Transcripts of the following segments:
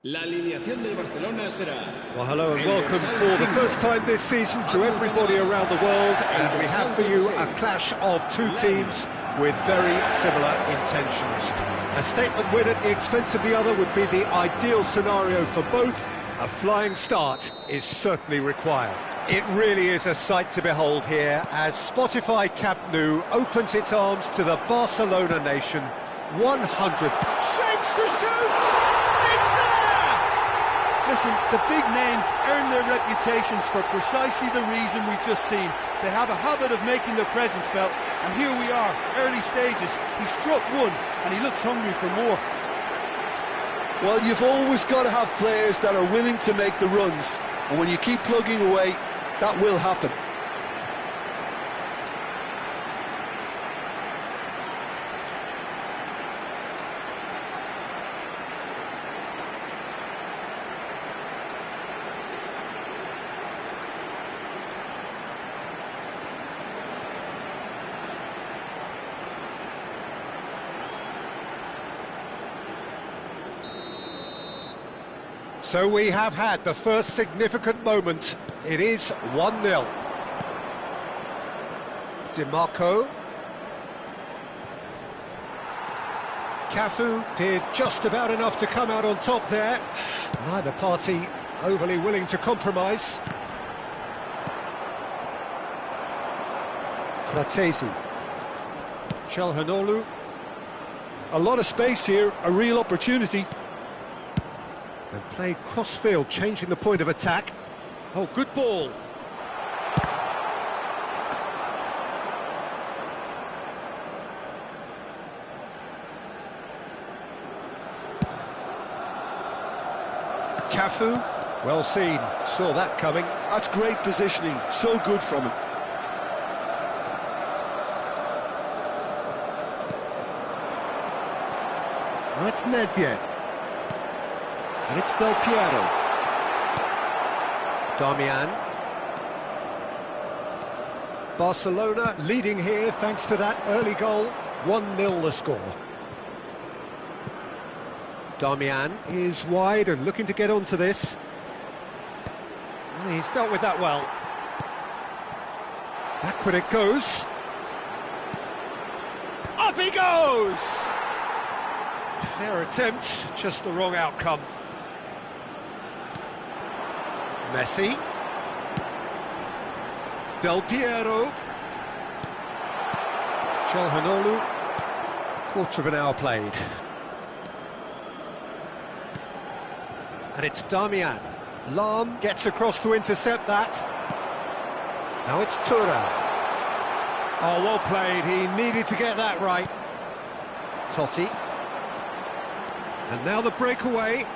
La alineación del Barcelona será... Well, hello and welcome for the first time this season to everybody around the world, and we have for you a clash of two teams with very similar intentions. A statement win at the expense of the other would be the ideal scenario for both. A flying start is certainly required. It really is a sight to behold here as Spotify Camp Nou opens its arms to the Barcelona nation. 100th shapes to shoot! It's there! Listen, the big names earn their reputations for precisely the reason we've just seen. They have a habit of making their presence felt, and here we are, early stages. He struck one, and he looks hungry for more. Well, you've always got to have players that are willing to make the runs, and when you keep plugging away, that will happen. So we have had the first significant moment. It is 1-0. DiMarco. Cafu did just about enough to come out on top there. Neither party overly willing to compromise. Fratesi. Çalhanoğlu. A lot of space here, a real opportunity. And played cross-field, changing the point of attack. Oh, good ball. Cafu, well seen, saw that coming. That's great positioning, so good from him. That's Nedved. And it's Del Piero. Darmian. Barcelona leading here thanks to that early goal. 1-0 the score. Darmian is wide and looking to get onto this. He's dealt with that well. Backward it goes. Up he goes! Fair attempt, just the wrong outcome. Messi. Del Piero. Çalhanoğlu. Quarter of an hour played. And it's Darmian. Lahm gets across to intercept that. Now it's Thuram. Oh, well played. He needed to get that right. Totti. And now the breakaway.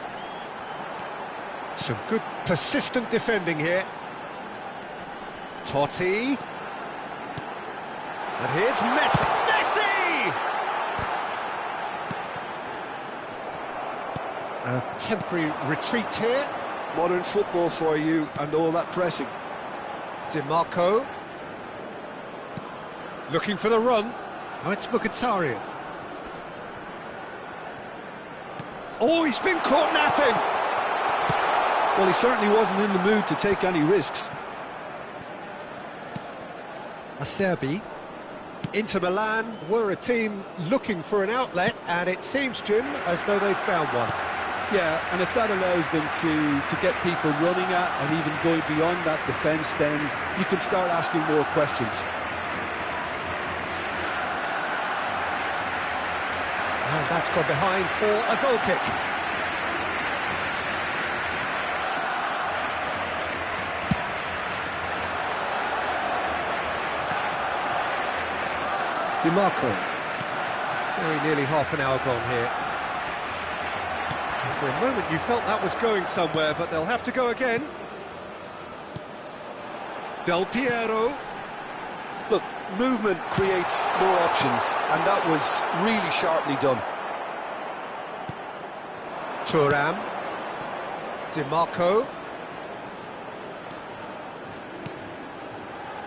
Some good persistent defending here. Totti. And here's Messi. Messi! A temporary retreat here. Modern football for you and all that pressing. DiMarco. Looking for the run. Oh, it's Mkhitaryan. Oh, he's been caught napping. Well, he certainly wasn't in the mood to take any risks. Acerbi. Inter Milan were a team looking for an outlet, and it seems, Jim, as though they've found one. Yeah, and if that allows them to get people running at and even going beyond that defence, then you can start asking more questions. And that's gone behind for a goal kick. DiMarco. Very nearly half an hour gone here. And for a moment you felt that was going somewhere, but they'll have to go again. Del Piero. Look, movement creates more options, and that was really sharply done. Thuram. DiMarco.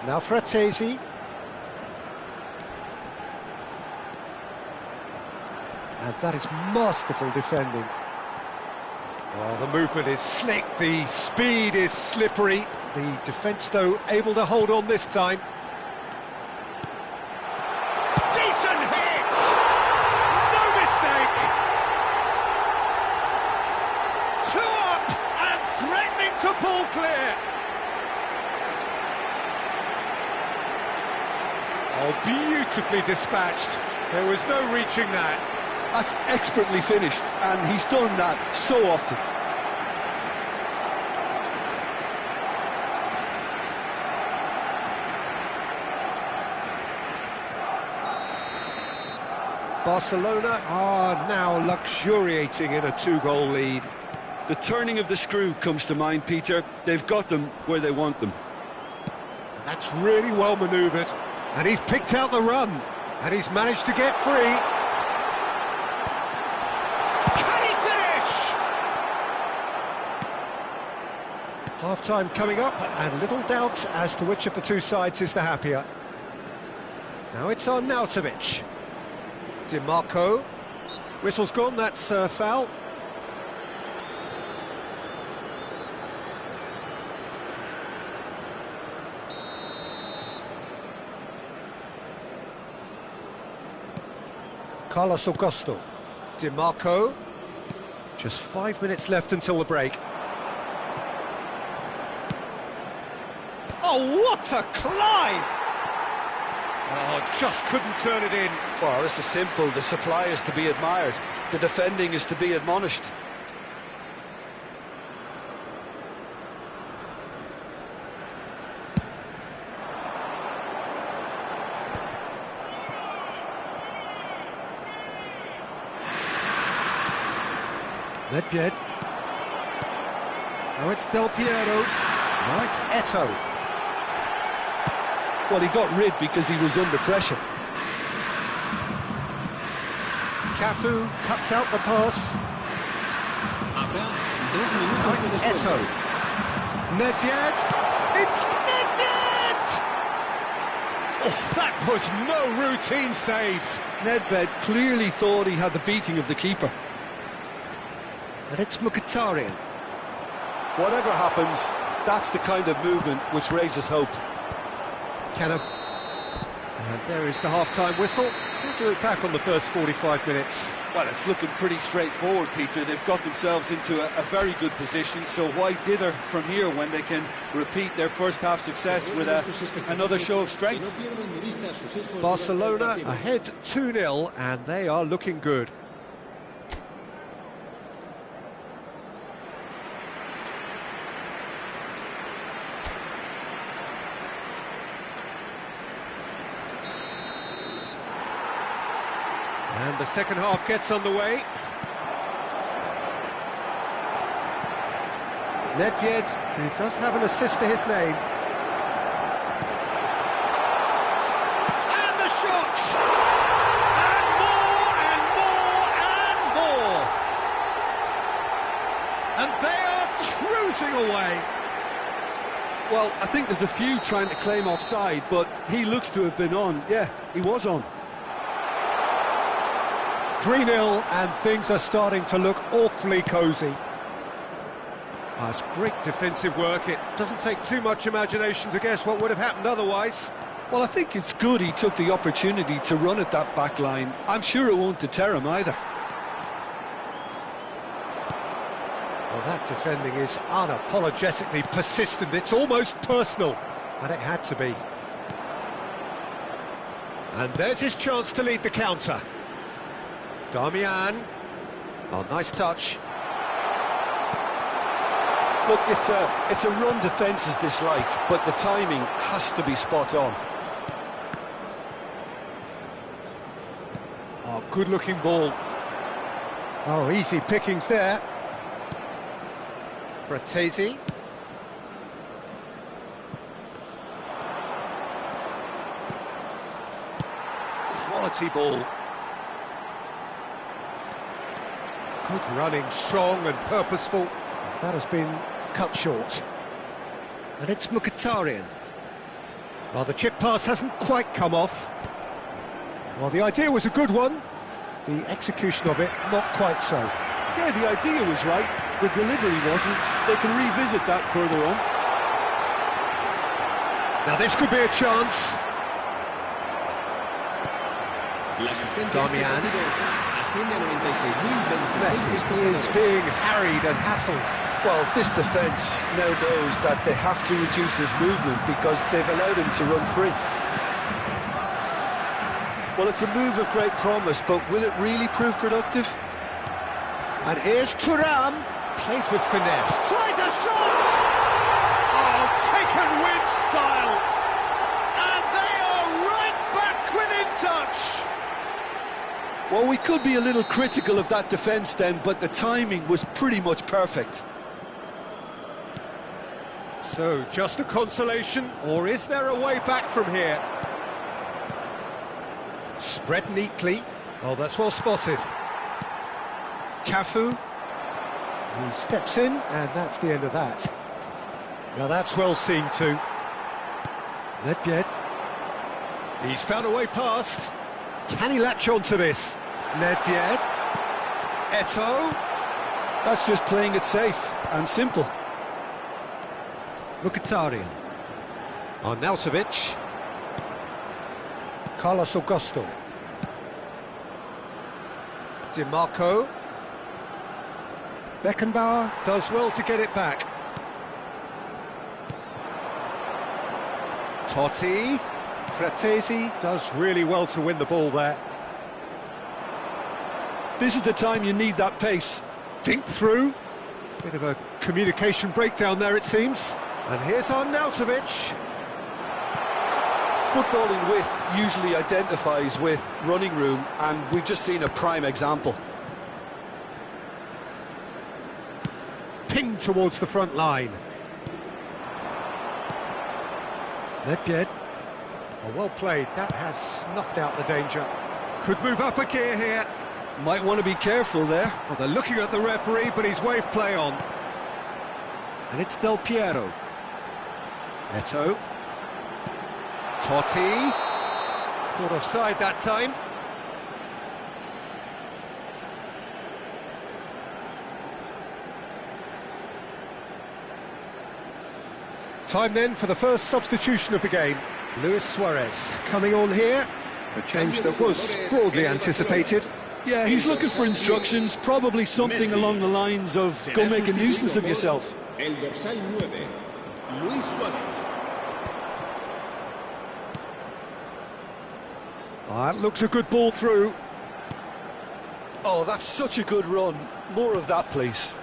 Now Fratesi. And that is masterful defending. Oh, the movement is slick, the speed is slippery. The defence, though, able to hold on this time. Decent hit! No mistake! 2 up and threatening to pull clear. Oh, beautifully dispatched. There was no reaching that. That's expertly finished, and he's done that so often. Barcelona are now luxuriating in a 2-goal lead. The turning of the screw comes to mind, Peter. They've got them where they want them. That's really well manoeuvred, and he's picked out the run, and he's managed to get free. Can he finish? Half-time coming up, and little doubt as to which of the two sides is the happier. Now it's on Arnautovic. DiMarco. Whistle's gone, that's foul. Carlos Augusto. DiMarco. Just 5 minutes left until the break. Oh, what a climb! Oh, just couldn't turn it in. Well, this is simple. The supply is to be admired. The defending is to be admonished. Nedved. Now it's Del Piero. Now it's Eto'o. Well, he got rid because he was under pressure. Cafu cuts out the pass. Now it's Eto'o. Nedved. It's Nedved! Oh, that was no routine save. Nedved clearly thought he had the beating of the keeper. And it's Mkhitaryan. Whatever happens, that's the kind of movement which raises hope. And there is the half-time whistle. We'll do it back on the first 45 minutes. Well, it's looking pretty straightforward, Peter. They've got themselves into a very good position, so why dither from here when they can repeat their first-half success with another show of strength? Barcelona ahead 2-0, and they are looking good. And the second half gets underway. Nedved, who does have an assist to his name. And the shots! And more, and more, and more! And they are cruising away. Well, I think there's a few trying to claim offside, but he looks to have been on. Yeah, he was on. 3-0, and things are starting to look awfully cosy. That's great defensive work. It doesn't take too much imagination to guess what would have happened otherwise. Well, I think it's good he took the opportunity to run at that back line. I'm sure it won't deter him either. Well, that defending is unapologetically persistent. It's almost personal, and it had to be. And there's his chance to lead the counter. Damian. Oh, nice touch. Look, it's a run defence is dislike, but the timing has to be spot on. Oh, good-looking ball. Oh, easy pickings there. Bratesi. Quality ball. Good running, strong and purposeful. That has been cut short. And it's Mkhitaryan. Well, the chip pass hasn't quite come off. Well, the idea was a good one. The execution of it, not quite so. Yeah, the idea was right. the delivery wasn't. They can revisit that further on. Now this could be a chance. Damian. Messi is being harried and hassled. Well, this defence now knows that they have to reduce his movement because they've allowed him to run free. Well, it's a move of great promise, but will it really prove productive? And here's Thuram, played with finesse. Tries a shot! Oh, taken with style. And they are right back within touch. Well, we could be a little critical of that defence then, but the timing was pretty much perfect. So, just a consolation, or is there a way back from here? Spread neatly. Oh, that's well spotted. Cafu. He steps in, and that's the end of that. Now that's well seen too. Nedved. He's found a way past. Can he latch on to this? Nedved. Eto'o. That's just playing it safe and simple. Mkhitaryan. Arnautovic. Carlos Augusto. Di Marco. Beckenbauer does well to get it back. Totti. Fratesi does really well to win the ball there. This is the time you need that pace. Dink through. Bit of a communication breakdown there, it seems. And here's Arnautovic. Footballing width usually identifies with running room, and we've just seen a prime example. Pinged towards the front line. Nedved. Oh, well played. That has snuffed out the danger. Could move up a gear here. Might want to be careful there. Well, they're looking at the referee, but he's waved play on. And it's Del Piero. Eto'o. Totti. Caught offside that time. Time then for the first substitution of the game. Luis Suarez coming on here. A change that was broadly anticipated. Yeah, he's looking for instructions, probably something along the lines of go make a nuisance of yourself. El dorsal 9, Luis Suarez. That looks a good ball through. Oh, that's such a good run. More of that, please.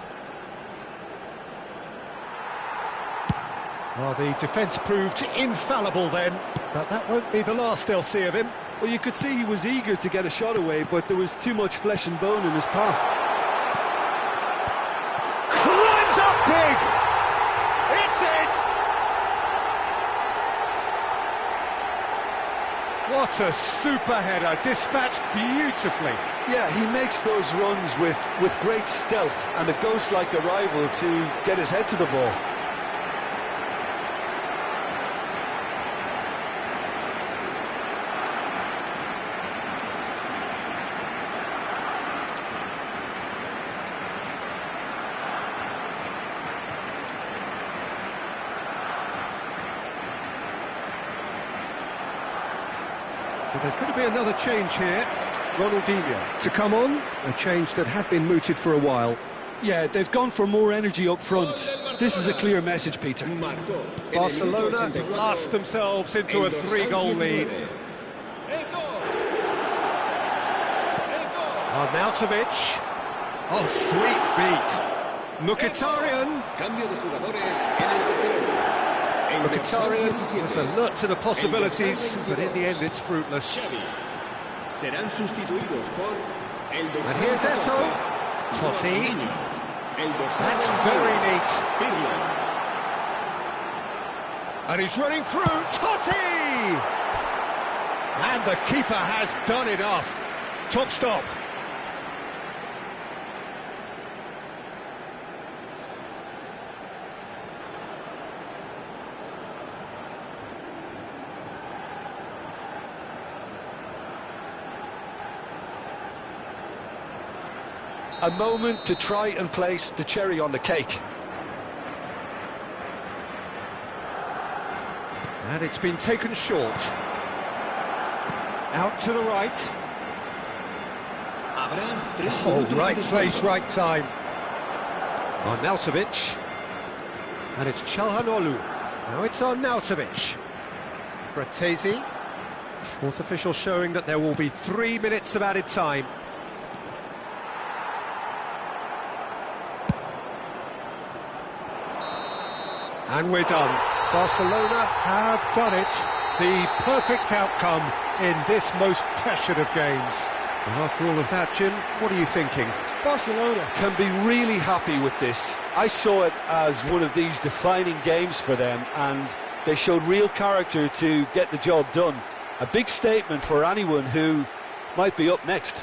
Well, the defence proved infallible then, but that won't be the last they'll see of him. Well, you could see he was eager to get a shot away, but there was too much flesh and bone in his path. Climbs up big! It's in! What a super header, dispatched beautifully. Yeah, he makes those runs with great stealth and a ghost-like arrival to get his head to the ball. But there's going to be another change here. Ronaldinho to come on, a change that had been mooted for a while. Yeah, they've gone for more energy up front. This is a clear message, Peter. Barcelona blast themselves into a 3-goal lead. Arnautovic. Oh, sweet feet. Mkhitaryan. Mkhitaryan was alert to the possibilities, but in the end it's fruitless. Serán sustituidos por el dorsal. And here's Eto'o. Totti. That's very neat. And he's running through. Totti! And the keeper has done enough. Top stop. a moment to try and place the cherry on the cake. And it's been taken short. Out to the right. Oh, right place, right time. Arnautovic. And it's Çalhanoğlu. Now it's Arnautovic. Bratesi. Fourth official showing that there will be 3 minutes of added time. And we're done. Barcelona have done it. The perfect outcome in this most pressured of games. And after all of that, Jim, what are you thinking? Barcelona can be really happy with this. I saw it as one of these defining games for them, and they showed real character to get the job done. A big statement for anyone who might be up next.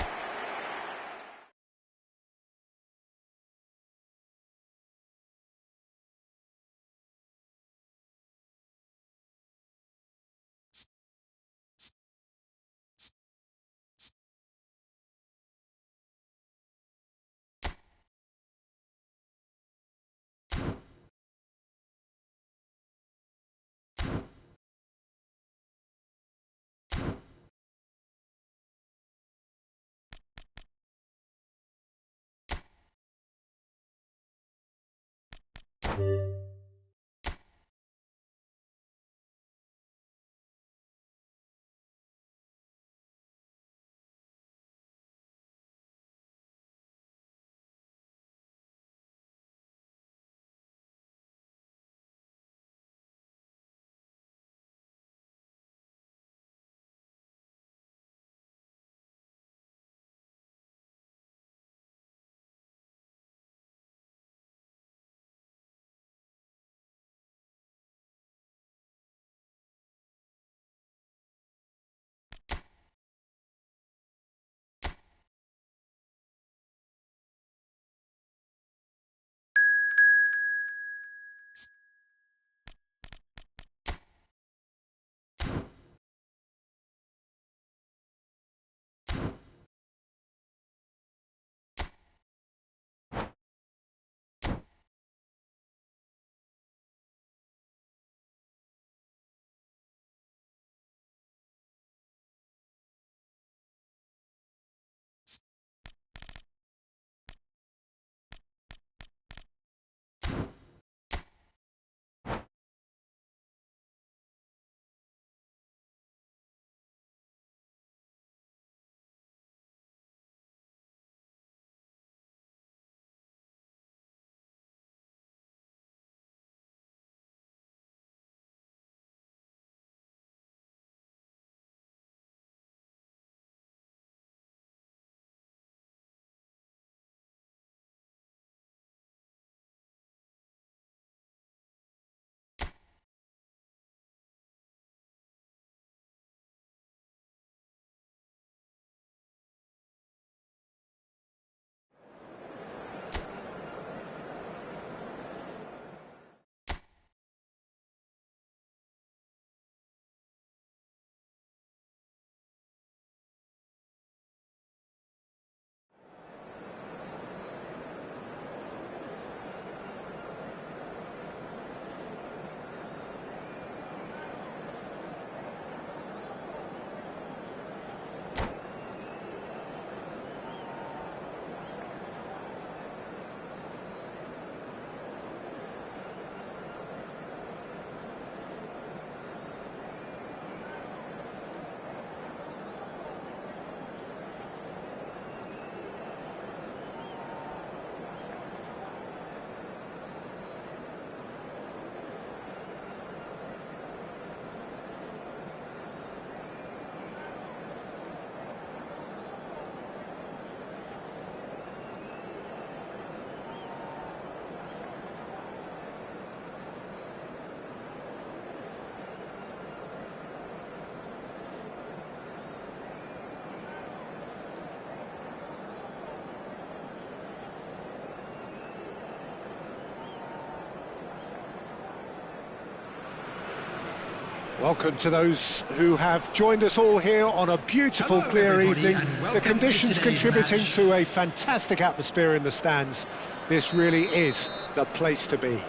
Welcome to those who have joined us all here on a beautiful, clear evening. The conditions contributing to a fantastic atmosphere in the stands. This really is the place to be.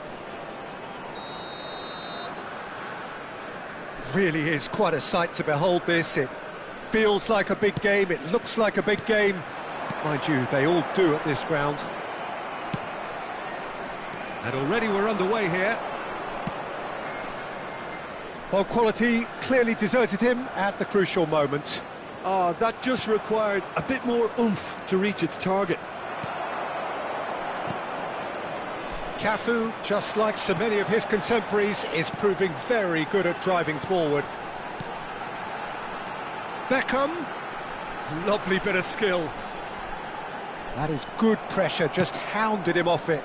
Really is quite a sight to behold this. It feels like a big game, it looks like a big game. Mind you, they all do at this ground. And already we're underway here. Well, quality clearly deserted him at the crucial moment. Oh, that just required a bit more oomph to reach its target. Cafu, just like so many of his contemporaries, is proving very good at driving forward. Beckham, lovely bit of skill. That is good pressure, just hounded him off it.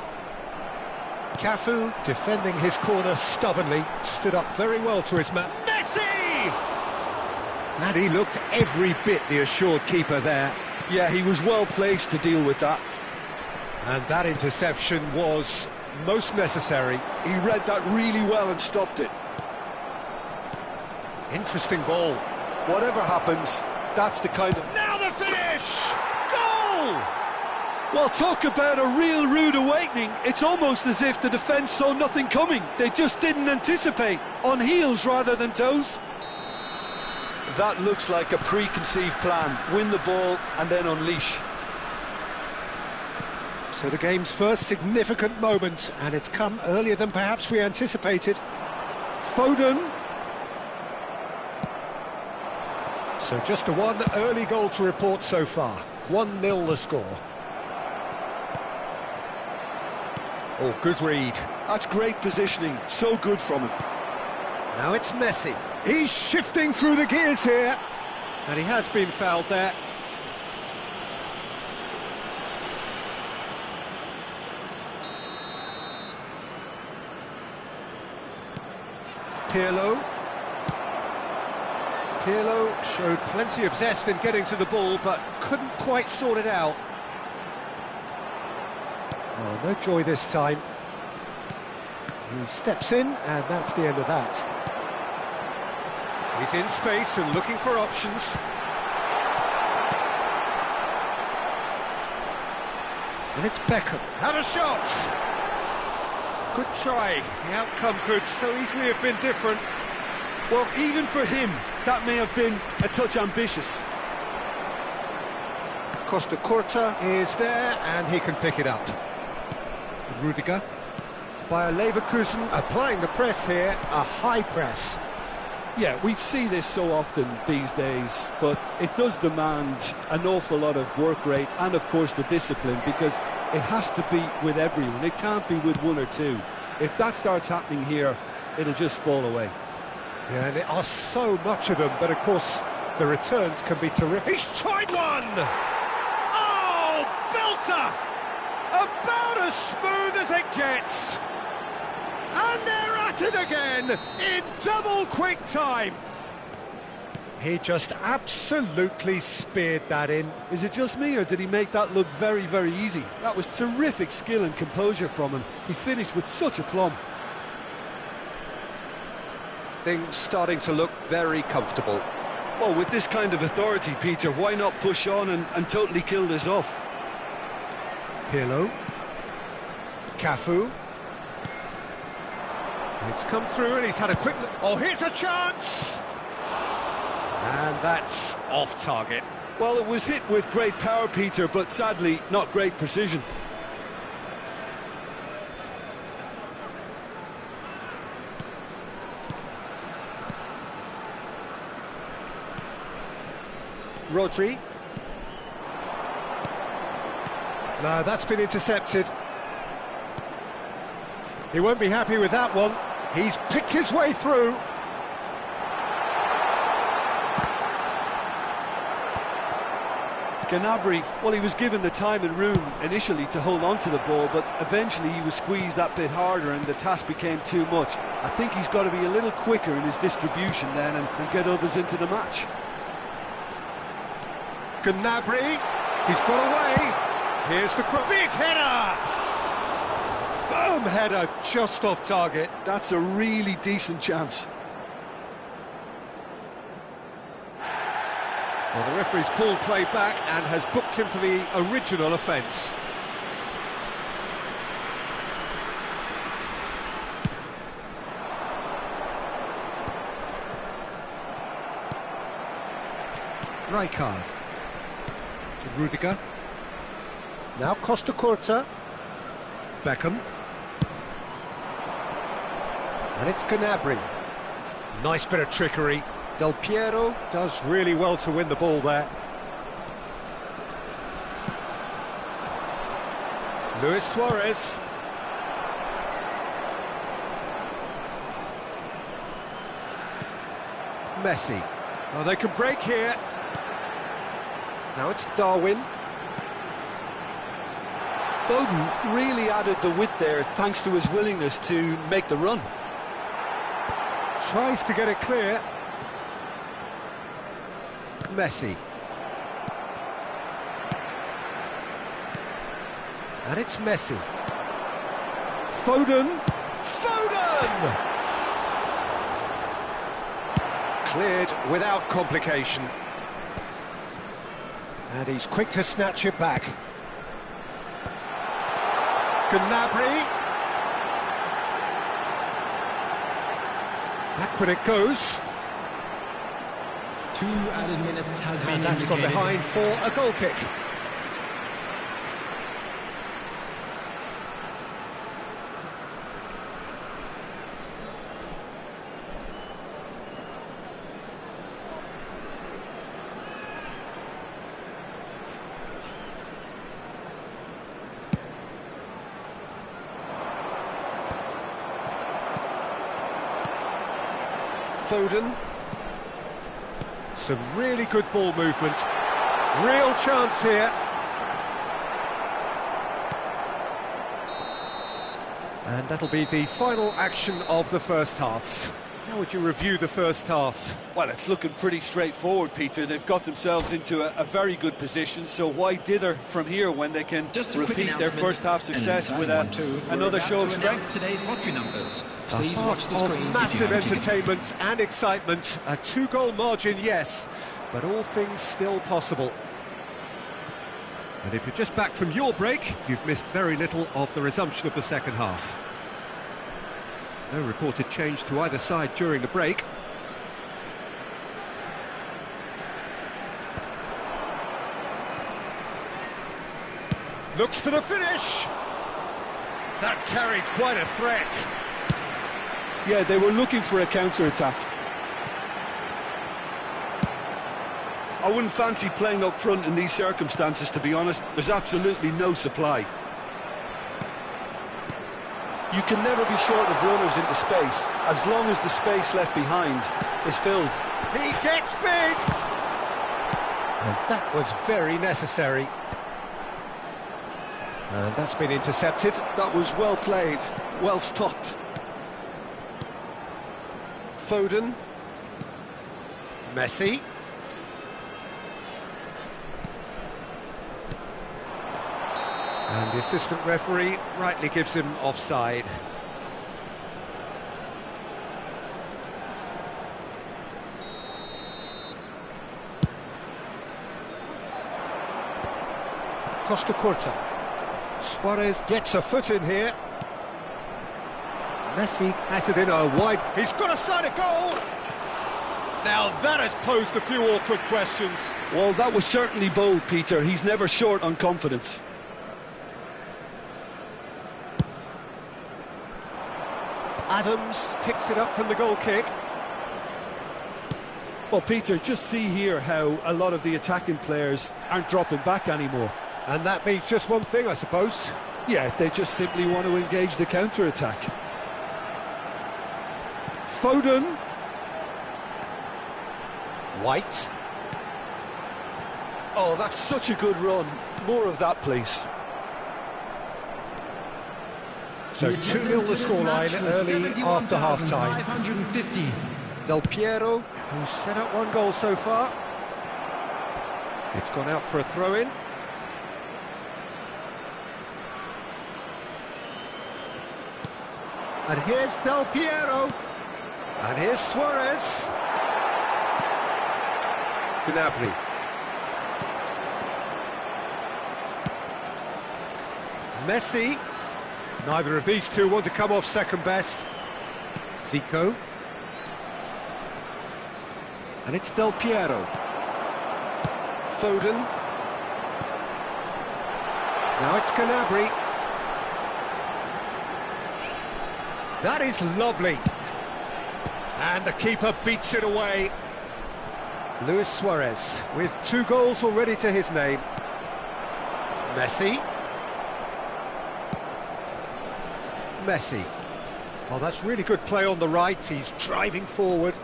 Cafu, defending his corner stubbornly, stood up very well to his man. Messi! And he looked every bit the assured keeper there. Yeah, he was well placed to deal with that. And that interception was most necessary. He read that really well and stopped it. Interesting ball. Whatever happens, that's the kind of... Now the finish! Goal! Well, talk about a real rude awakening. It's almost as if the defence saw nothing coming. They just didn't anticipate. On heels rather than toes. That looks like a preconceived plan. Win the ball and then unleash. So the game's first significant moment, and it's come earlier than perhaps we anticipated. Foden. So just a one early goal to report so far. 1-0 the score. Oh, good read. That's great positioning. So good from him. Now it's Messi. He's shifting through the gears here. And he has been fouled there. Pirlo. Pirlo showed plenty of zest in getting to the ball, but couldn't quite sort it out. Oh, no joy this time. He steps in, and that's the end of that. He's in space and looking for options. And it's Beckham. Had a shot! Good try. The outcome could so easily have been different. Well, even for him, that may have been a touch ambitious. Costa Curta is there, and he can pick it up. Rudiger. Bayer Leverkusen applying the press here, a high press. Yeah, we see this so often these days, but it does demand an awful lot of work rate and, of course, the discipline, because it has to be with everyone. It can't be with one or two. If that starts happening here, it'll just fall away. Yeah, and there are so much of them, but of course the returns can be terrific. He's tried one! Oh, belter! About as smooth as it gets! And they're at it again in double quick time. He just absolutely speared that in. Is it just me, or did he make that look very, very easy? That was terrific skill and composure from him. He finished with such aplomb. Things starting to look very comfortable. Well, with this kind of authority, Peter, why not push on and totally kill this off? Pirlo. Cafu. It's come through and he's had a quick look. Oh, here's a chance! And that's off target. Well, it was hit with great power, Peter, but sadly, not great precision. Rodri. No, that's been intercepted. He won't be happy with that one. He's picked his way through. Gnabry, well, he was given the time and room initially to hold on to the ball, but eventually he was squeezed that bit harder and the task became too much. I think he's got to be a little quicker in his distribution then and get others into the match. Gnabry, he's got away. Here's the big header. Firm header, just off target. That's a really decent chance. Well, the referee's pulled play back and has booked him for the original offence. Rijkaard. To Rudiger. Now Costa Curta. Beckham. And it's Gnabry. Nice bit of trickery. Del Piero does really well to win the ball there. Luis Suarez. Messi. Oh, they can break here. Now it's Darwin. Foden really added the width there thanks to his willingness to make the run. Tries to get it clear. Messi. And it's Messi. Foden. Foden! Cleared without complication. And he's quick to snatch it back. Gnabry. Backward it goes. 2 added minutes has been And that's gone behind for a goal kick. Foden. Some really good ball movement. Real chance here. And that'll be the final action of the first half. How would you review the first half? Well, it's looking pretty straightforward, Peter. They've got themselves into a very good position, so why dither from here when they can repeat their first half success with another show of strength? Today's lottery numbers. A half of massive entertainment and excitement. A 2-goal margin, yes, but all things still possible. And if you're just back from your break, you've missed very little of the resumption of the second half. No reported change to either side during the break. Looks for the finish! That carried quite a threat. Yeah, they were looking for a counter-attack. I wouldn't fancy playing up front in these circumstances, to be honest. There's absolutely no supply. You can never be short of runners into space, as long as the space left behind is filled. He gets big! And that was very necessary. And that's been intercepted. That was well played, well stopped. Foden. Messi. And the assistant referee rightly gives him offside. Costa Curta. Suarez gets a foot in here. Messi has it in a wide... He's got a side of goal! Now that has posed a few awkward questions. Well, that was certainly bold, Peter. He's never short on confidence. Adams picks it up from the goal kick. Well, Peter, just see here how a lot of the attacking players aren't dropping back anymore. And that means just one thing, I suppose. Yeah, they just simply want to engage the counter-attack. Foden. White. Oh, that's such a good run. More of that, please. So 2-0 the scoreline early after half-time. Del Piero, who's set up one goal so far. It's gone out for a throw-in. And here's Del Piero. And here's Suarez. Gnabry. Messi. Neither of these two want to come off second best. Zico. And it's Del Piero. Foden. Now it's Gnabry. That is lovely. And the keeper beats it away. Luis Suarez with 2 goals already to his name. Messi. Messi. Well, that's really good play on the right. He's driving forward.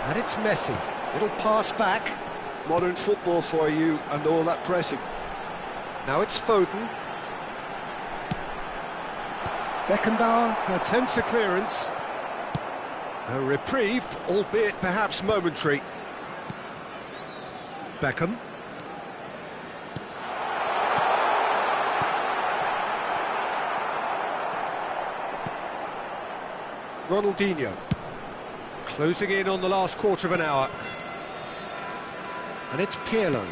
And it's Messi. It'll pass back. Modern football for you and all that pressing. Now it's Foden. Beckenbauer attempts a clearance. A reprieve, albeit perhaps momentary. Beckham. Ronaldinho. Closing in on the last quarter of an hour. And it's Pirlo.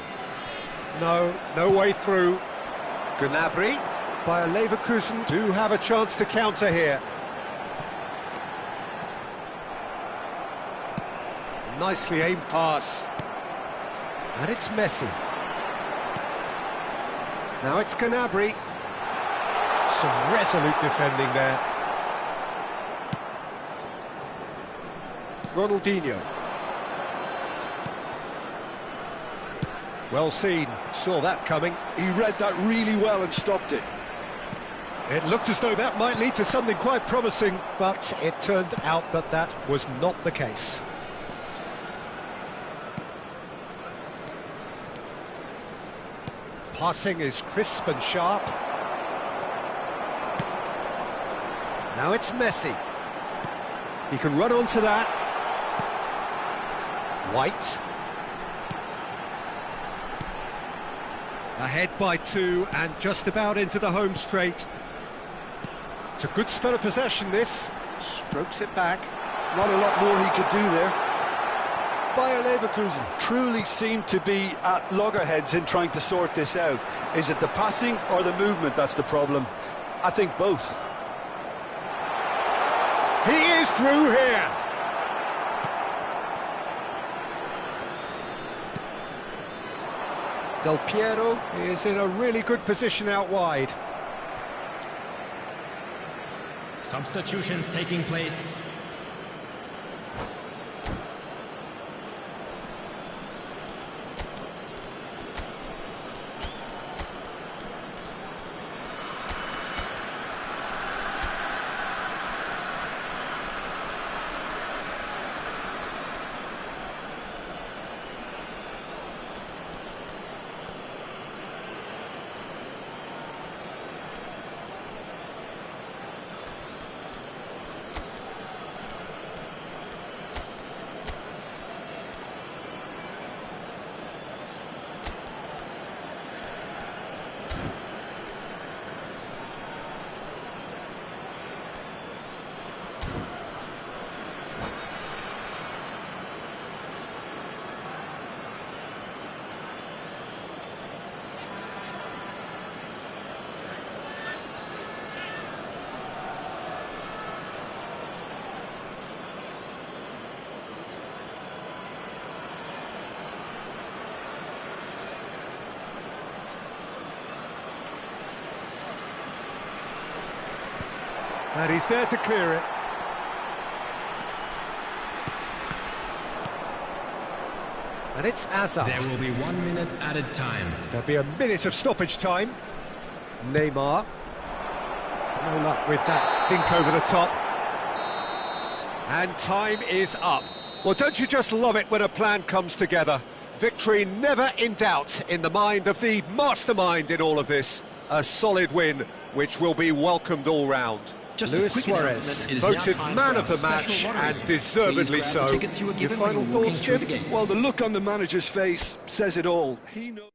No way through. Gnabry. Bayer Leverkusen do have a chance to counter here. Nicely aimed pass. And it's Messi. Now it's Gnabry. Some resolute defending there. Ronaldinho. Well seen, saw that coming. He read that really well and stopped it. It looked as though that might lead to something quite promising, but it turned out that that was not the case. Passing is crisp and sharp. Now it's Messi. He can run onto that. White. Ahead by 2 and just about into the home straight. It's a good spell of possession, this. Strokes it back. Not a lot more he could do there. Bayer Leverkusen truly seem to be at loggerheads in trying to sort this out. Is it the passing or the movement that's the problem? I think both. He is through here. Del Piero is in a really good position out wide. Substitutions taking place. And he's there to clear it. And it's Hazard. There will be 1 minute added time. There'll be a minute of stoppage time. Neymar. No luck with that dink over the top. And time is up. Well, don't you just love it when a plan comes together? Victory never in doubt in the mind of the mastermind in all of this. A solid win, which will be welcomed all round. Luis Suarez, voted man of the match, and deservedly so. Your final thoughts, Jim? Well, the look on the manager's face says it all. He knows.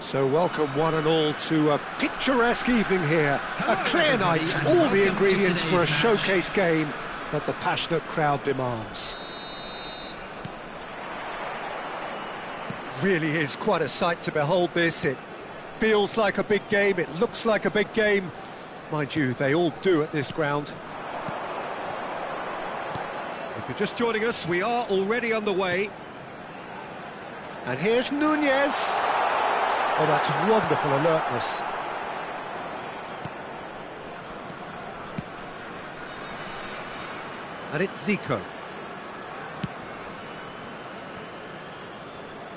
So welcome one and all to a picturesque evening here. A clear night, all the ingredients for a showcase game that the passionate crowd demands. Really is quite a sight to behold this. It feels like a big game, it looks like a big game. Mind you, they all do at this ground. If you're just joining us, we are already underway. And here's Nunez. Oh, that's wonderful alertness. And it's Zico.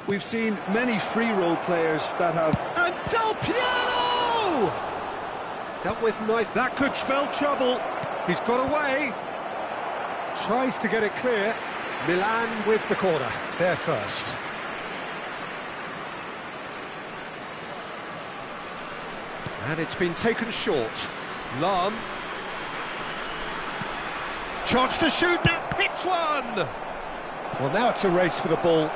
We've seen many free role players that have... And Del Piero! Dealt with nice. That could spell trouble. He's got away. Tries to get it clear. Milan with the corner. There first. And it's been taken short. Lam. Chance to shoot. Now hits one. Well, now it's a race for the ball.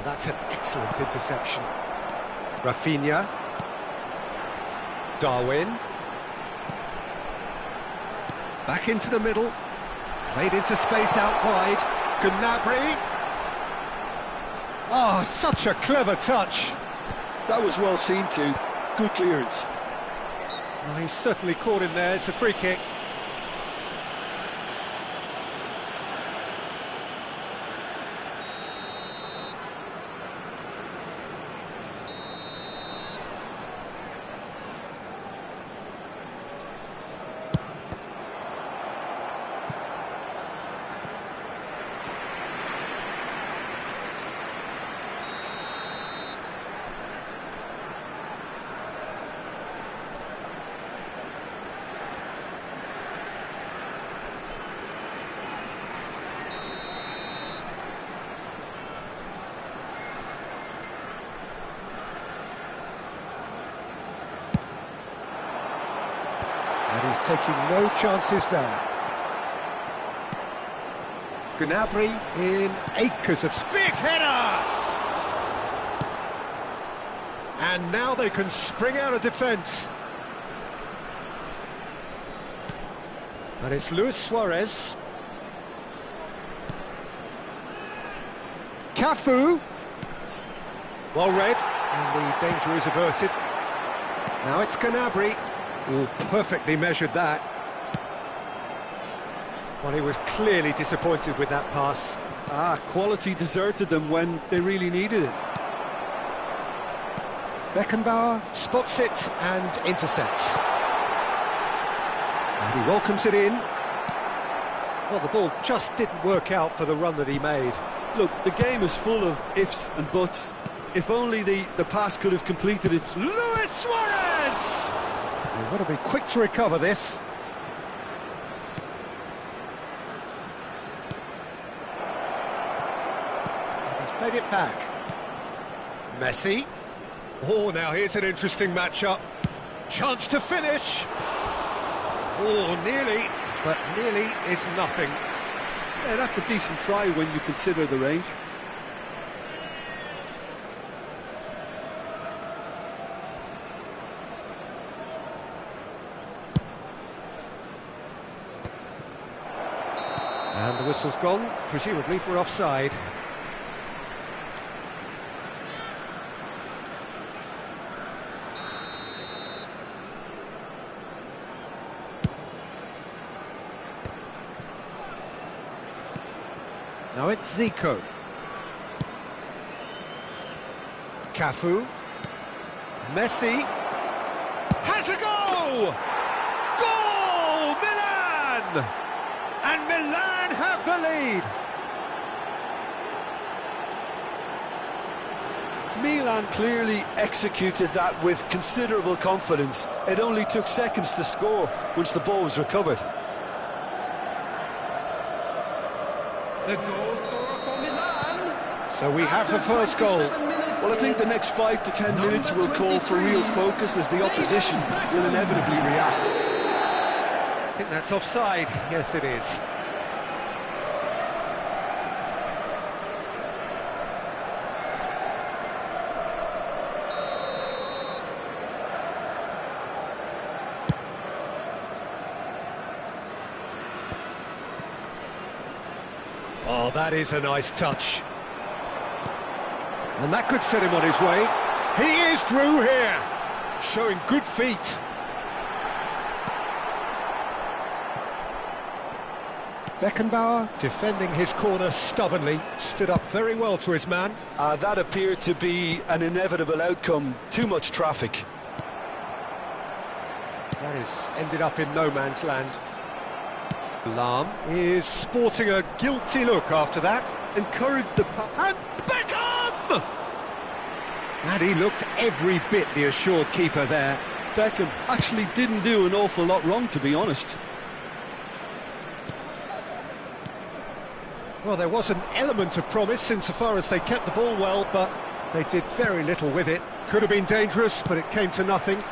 That's an excellent interception. Rafinha. Darwin. Back into the middle. Played into space out wide. Gnabry. Oh, such a clever touch. That was well seen too. Good clearance. Oh, he's certainly caught him there. It's a free kick. And he's taking no chances there. Gnabry in acres of big header! And now they can spring out of defence. And it's Luis Suarez. Cafu. Well read, and the danger is averted. Now it's Gnabry. Oh, perfectly measured that. Well, he was clearly disappointed with that pass. Quality deserted them when they really needed it. Beckenbauer spots it and intercepts. And he welcomes it in. Well, the ball just didn't work out for the run that he made. Look, the game is full of ifs and buts. If only the pass could have completed its... Luis Suarez! They've got to be quick to recover this. He's played it back. Messi. Oh, now here's an interesting matchup. Chance to finish. Oh, nearly, but nearly is nothing. Yeah, that's a decent try when you consider the range. And the whistle's gone, presumably for offside. Now it's Zico. Cafu. Messi. Has a goal! Goal! Milan! And Milan have the lead. Milan clearly executed that with considerable confidence. It only took seconds to score once the ball was recovered. The goal scorer for Milan. So we have the first goal. Well, I think the next 5 to 10 minutes will call for real focus as the opposition will inevitably react. I think that's offside. Yes, it is. Oh, that is a nice touch. And that could set him on his way. He is through here, showing good feet. Beckenbauer, defending his corner stubbornly, stood up very well to his man. That appeared to be an inevitable outcome. Too much traffic. That has ended up in no man's land. Lahm is sporting a guilty look after that. Encouraged the pass. And Beckham! And he looked every bit the assured keeper there. Beckham actually didn't do an awful lot wrong, to be honest. Well, there was an element of promise insofar as they kept the ball well, but they did very little with it. Could have been dangerous, but it came to nothing.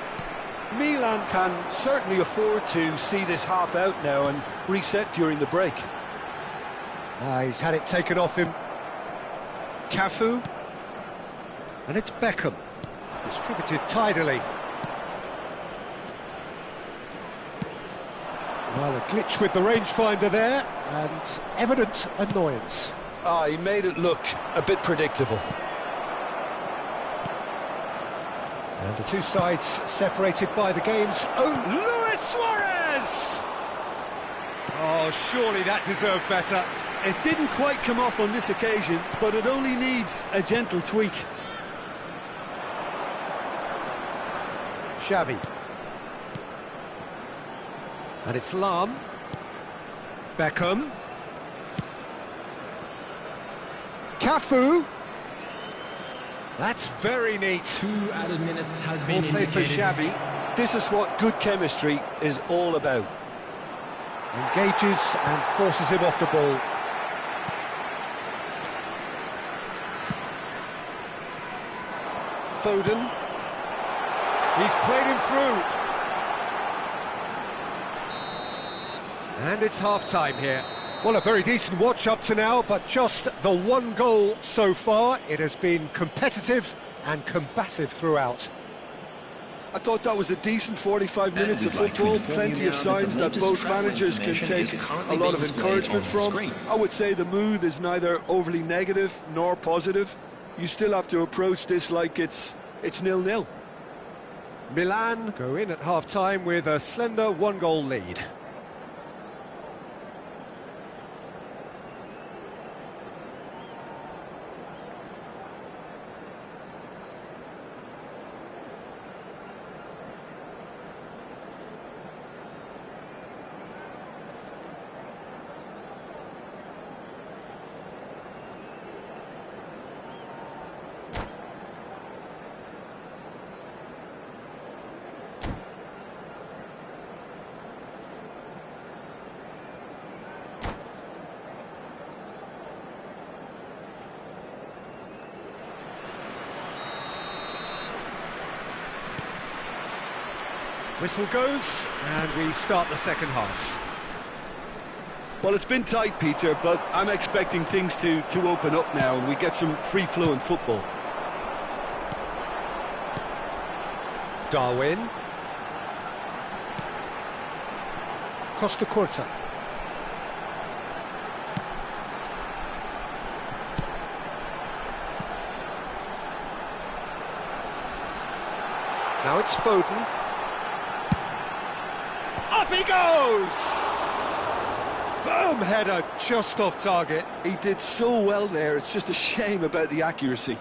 Milan can certainly afford to see this half out now and reset during the break. He's had it taken off him. Cafu. And it's Beckham. Distributed tidily. Well, a glitch with the rangefinder there, and evident annoyance. He made it look a bit predictable. And the two sides separated by the game's own Luis Suarez! Oh, surely that deserved better. It didn't quite come off on this occasion, but it only needs a gentle tweak. Xavi. And it's Lahm. Beckham. Cafu. That's very neat. 2 added minutes has Ball been played for indicated. Xavi. This is what good chemistry is all about. Engages and forces him off the ball. Foden. He's played him through. And it's half-time here. Well, a very decent watch up to now, but just the one goal so far. It has been competitive and combative throughout. I thought that was a decent 45 minutes of football, plenty of signs that both managers can take a lot of encouragement from. I would say the mood is neither overly negative nor positive. You still have to approach this like it's 0-0. Milan go in at half-time with a slender one-goal lead. Whistle goes, and we start the second half. Well, it's been tight, Peter, but I'm expecting things to open up now and we get some free-flowing football. Darwin. Costa Curta. Now it's Foden. Up he goes! Firm header, just off target. He did so well there, it's just a shame about the accuracy.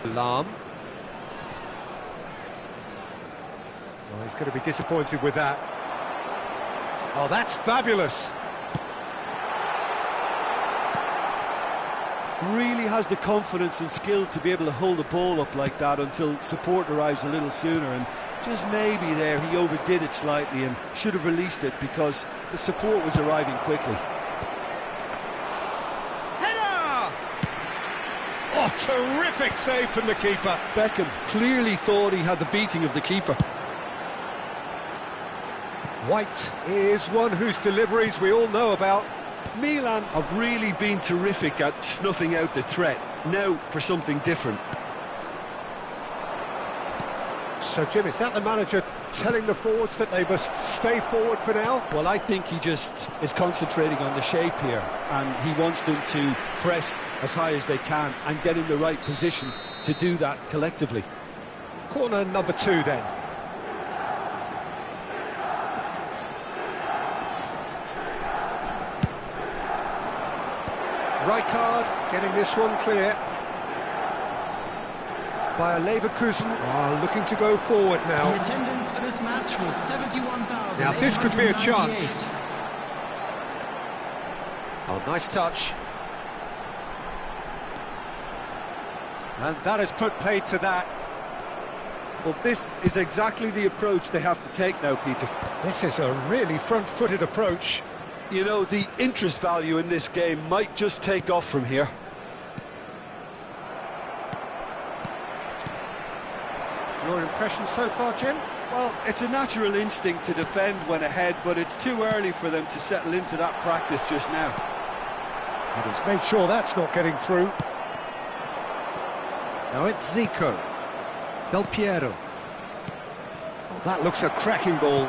Lahm. Well, he's going to be disappointed with that. Oh, that's fabulous. Really has the confidence and skill to be able to hold the ball up like that until support arrives a little sooner, and just maybe there he overdid it slightly and should have released it because the support was arriving quickly. Header! Oh, terrific save from the keeper. Beckham clearly thought he had the beating of the keeper. White is one whose deliveries we all know about. Milan have really been terrific at snuffing out the threat. Now for something different. So, Jim, is that the manager telling the forwards that they must stay forward for now. Well, I think he just is concentrating on the shape here, and he wants them to press as high as they can and get in the right position to do that collectively. Corner number 2 then. Rijkaard getting this one clear. Bayer Leverkusen are looking to go forward now. The attendance for this match was 71,000. Now this could be a chance. Oh, nice touch. And that has put paid to that. Well, this is exactly the approach they have to take now, Peter. This is a really front-footed approach. You know, the interest value in this game might just take off from here. Your impression so far, Jim? Well, it's a natural instinct to defend when ahead, but it's too early for them to settle into that practice just now. And he's made sure that's not getting through. Now it's Zico. Del Piero. Oh, that looks a cracking ball.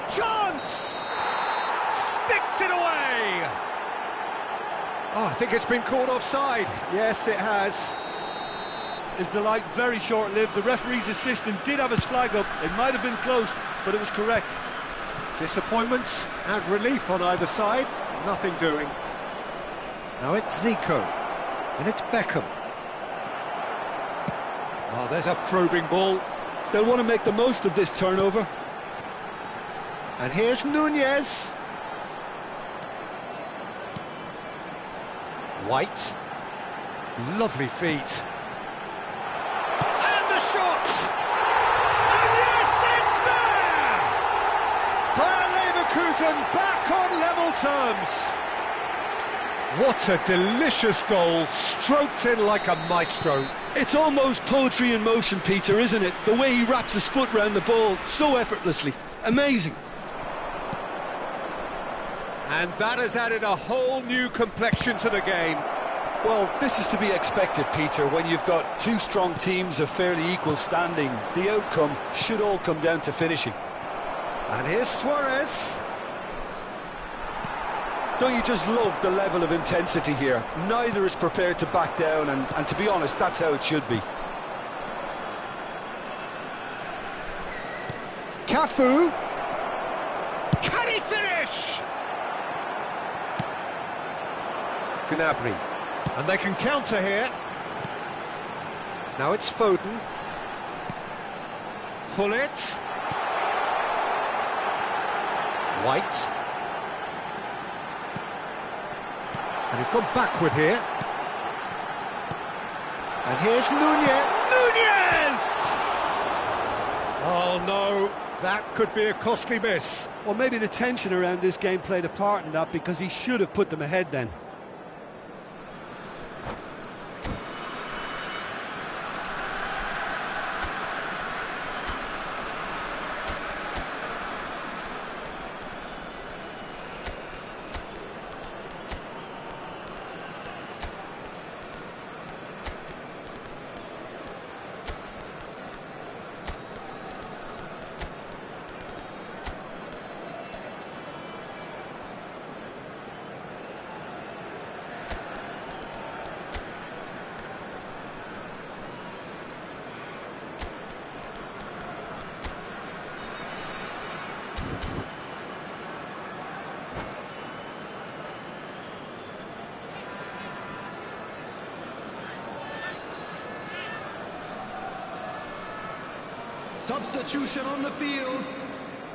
Chance! Sticks it away! Oh, I think it's been called offside. Yes, it has. Is the light very short-lived? The referee's assistant did have his flag up. It might have been close, but it was correct. Disappointments and relief on either side. Nothing doing. Now it's Zico. And it's Beckham. Oh, there's a probing ball. They'll want to make the most of this turnover. And here's Nunez. White. Lovely feet. And the shot! And yes, it's there! Bayer Leverkusen back on level terms. What a delicious goal, stroked in like a maestro. It's almost poetry in motion, Peter, isn't it? The way he wraps his foot round the ball so effortlessly. Amazing. And that has added a whole new complexion to the game. Well, this is to be expected, Peter. When you've got two strong teams of fairly equal standing, the outcome should all come down to finishing. And here's Suarez. Don't you just love the level of intensity here? Neither is prepared to back down, and to be honest, that's how it should be. Cafu. Can he finish? Gnabry. And they can counter here. Now it's Foden. Hullet. White. And he's gone backward here. And here's Nunez. Nunez! Oh no, that could be a costly miss. Well, maybe the tension around this game played a part in that, because he should have put them ahead then. Substitution on the field.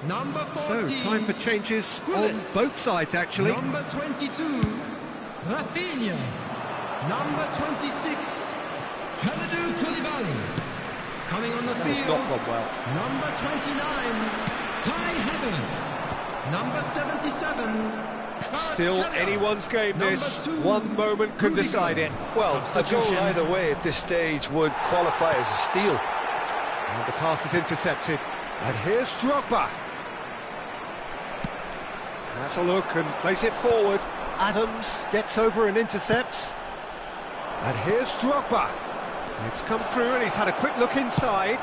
Number 14. So, time for changes on both sides, actually. Number 22, Rafinha. Number 26, Kalidou Koulibaly. Coming on the That field. has not gone well. Number 29, Kai Havertz. Number 77, Kurt Still Keller. anyone's game, Number this. 2, One moment can Rudiger. decide it. Well, a goal Substitution. either way at this stage would qualify as a steal. And the pass is intercepted. And here's Drogba. Has a look and plays it forward. Adams gets over and intercepts. And here's Drogba. It's come through and he's had a quick look inside.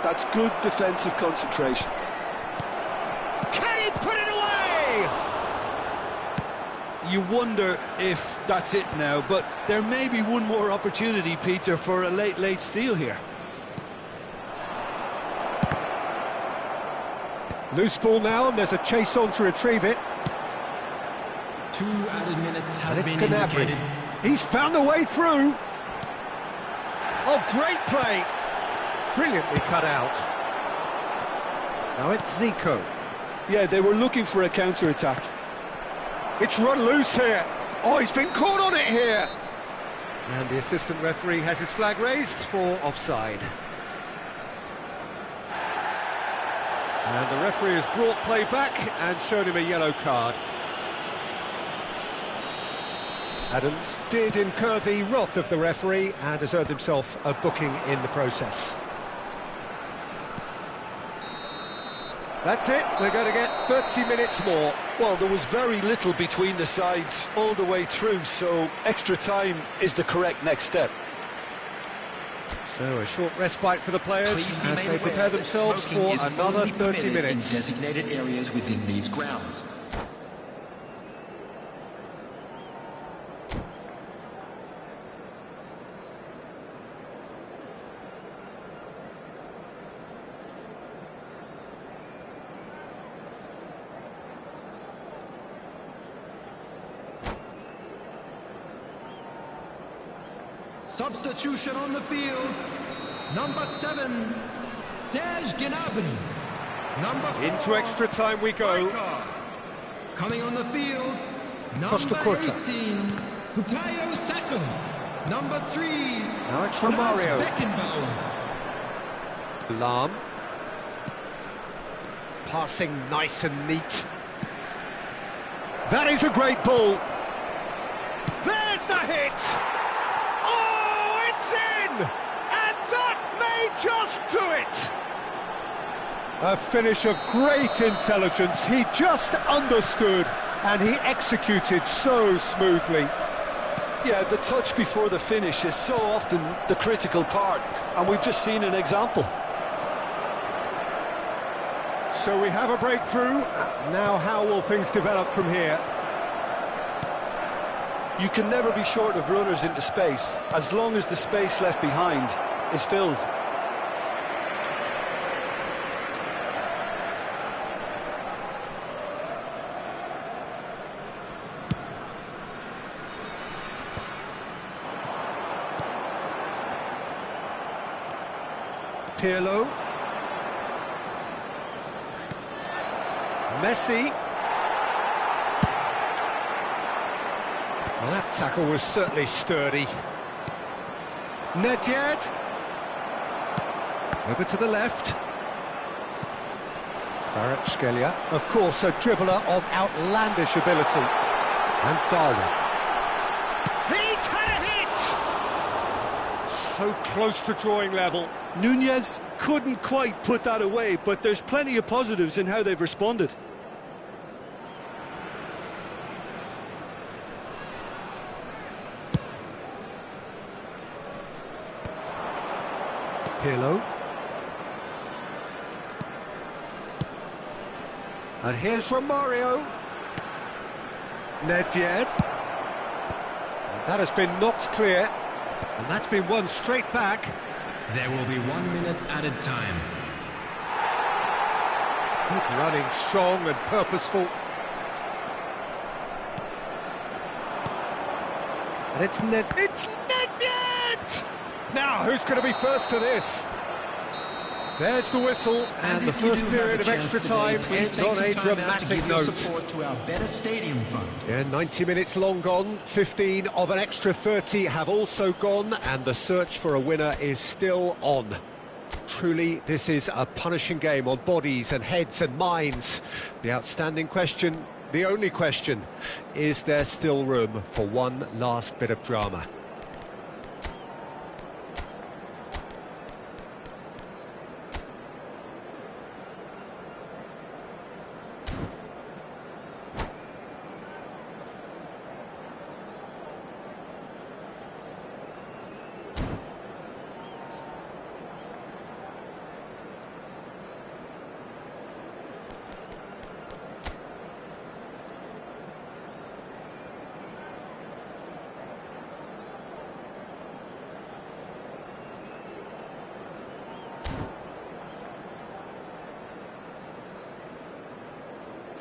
That's good defensive concentration. Can he put it away? You wonder if that's it now, but there may be one more opportunity, Peter, for a late steal here. Loose ball now, and there's a chase on to retrieve it. 2 added minutes has And it's been Gnabry. indicated. He's found a way through. Oh, great play. Brilliantly cut out. Now it's Zico. Yeah, they were looking for a counter-attack. It's run loose here. Oh, he's been caught on it here. And the assistant referee has his flag raised for offside. And the referee has brought play back and shown him a yellow card. Adams did incur the wrath of the referee and has earned himself a booking in the process. That's it, we're going to get 30 minutes more. Well, there was very little between the sides all the way through, so extra time is the correct next step. So a short respite for the players Please be as made they aware prepare that themselves smoking for is another only 30 permitted minutes. in designated areas within these grounds. Substitution on the field. Number 7, Serge Gnabry. Number 4, Into extra time we go. striker. Coming on the field, Costa number Curta. 18, Bukayo Saka. Number 3, Now it's Romario. Beckenbauer. Lam. Passing nice and neat. That is a great ball. There's the hit. Oh, it's in! And that may just do it. A finish of great intelligence. He just understood and he executed so smoothly. Yeah, the touch before the finish is so often the critical part, and we've just seen an example. So we have a breakthrough. Now how will things develop from here? You can never be short of runners into space, as long as the space left behind is filled. Pirlo. Messi. Well, that tackle was certainly sturdy. Nedved. Over to the left. Kvaratskhelia. Of course, a dribbler of outlandish ability. And Darwin. He's had a hit! So close to drawing level. Nunez couldn't quite put that away, but there's plenty of positives in how they've responded. Pirlo. And here's Romario. Nedved. And that has been knocked clear. And that's been won straight back. There will be 1 minute added time. Good running, strong and purposeful. And it's Nedved! Now, who's going to be first to this? There's the whistle, and the first period of extra time ends on a dramatic note. To our better stadium fund. Yeah, 90 minutes long gone, 15 of an extra 30 have also gone, and the search for a winner is still on. Truly, this is a punishing game on bodies and heads and minds. The outstanding question, the only question, is there still room for one last bit of drama?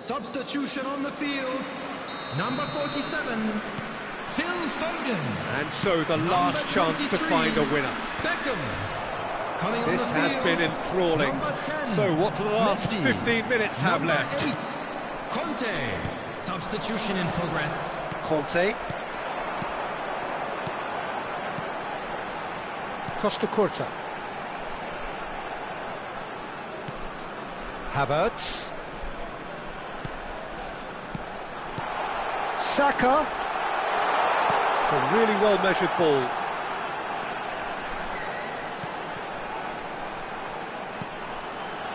Substitution on the field. Number 47, Phil Foden. And so the last chance to find a winner. Beckham. Coming on This the has field, been enthralling. number 10, So what do the last Messi. 15 minutes have Number left? 8, Conte. Substitution in progress. Conte. Costa Curta. Havertz. Saka. It's a really well-measured ball.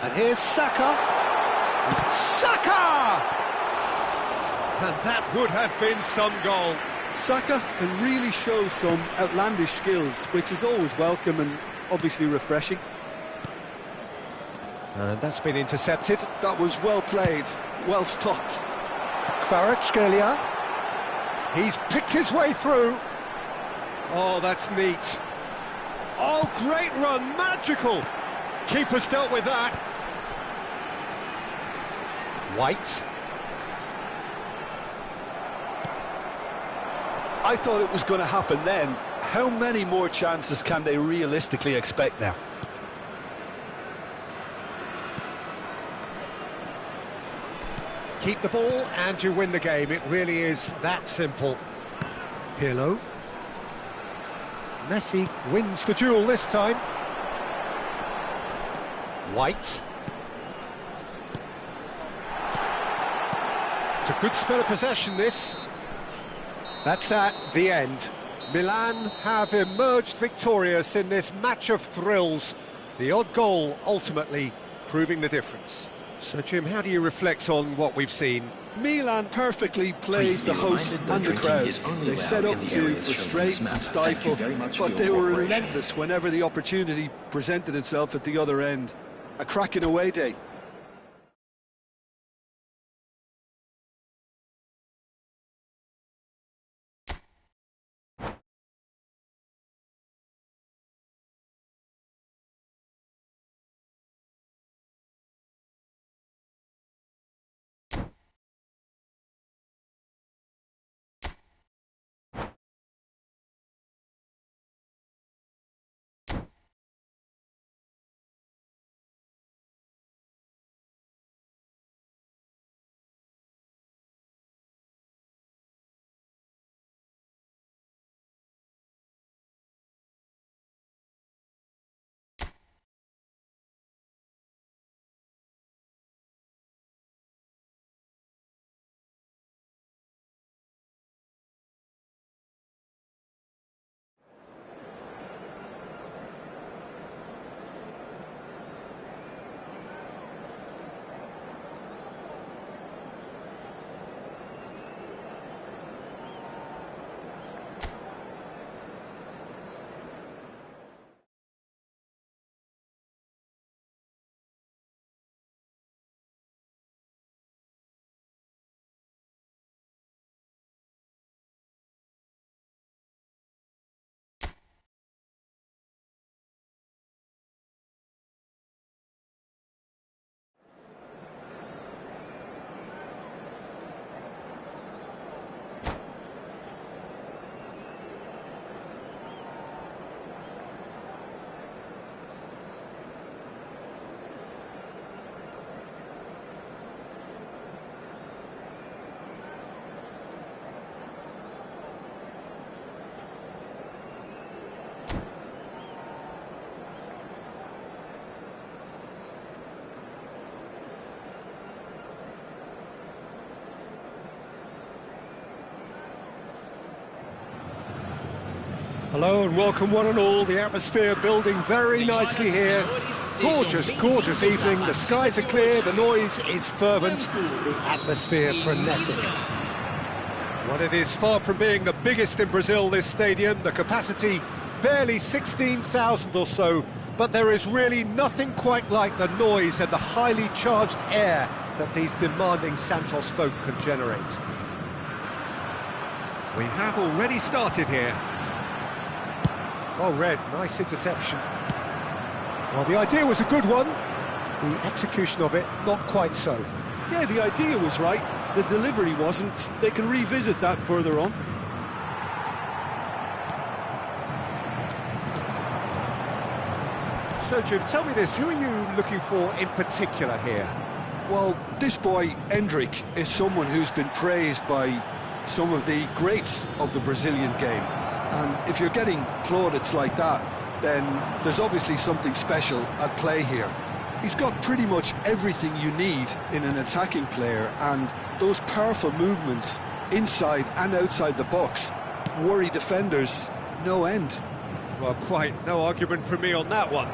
And here's Saka. Saka! And that would have been some goal. Saka can really show some outlandish skills, which is always welcome and obviously refreshing. And that's been intercepted. That was well played, well stopped. Kvaratskhelia. He's picked his way through. Oh, that's neat. Oh, great run, magical. Keeper's dealt with that. White. I thought it was going to happen then. How many more chances can they realistically expect now? Keep the ball and you win the game. It really is that simple. Pirlo. Messi wins the duel this time. White. It's a good spell of possession, this. That's the end. Milan have emerged victorious in this match of thrills. The odd goal ultimately proving the difference. So, Jim, how do you reflect on what we've seen? Milan perfectly played the hosts and the crowd. They set up to frustrate and stifle, but they were relentless whenever the opportunity presented itself at the other end. A cracking away day. Hello and welcome one and all. The atmosphere building very nicely here. Gorgeous, gorgeous evening. The skies are clear, the noise is fervent, the atmosphere frenetic. Well, it is far from being the biggest in Brazil, this stadium. The capacity barely 16,000 or so, but there is really nothing quite like the noise and the highly charged air that these demanding Santos folk can generate. We have already started here. Oh, Red, nice interception. Well, the idea was a good one. The execution of it, not quite so. Yeah, the idea was right. The delivery wasn't. They can revisit that further on. So, Jim, tell me this, who are you looking for in particular here? Well, this boy, Endrick, is someone who's been praised by some of the greats of the Brazilian game. And if you're getting plaudits like that, then there's obviously something special at play here. He's got pretty much everything you need in an attacking player, and those powerful movements inside and outside the box worry defenders no end. Well, quite no argument from me on that one.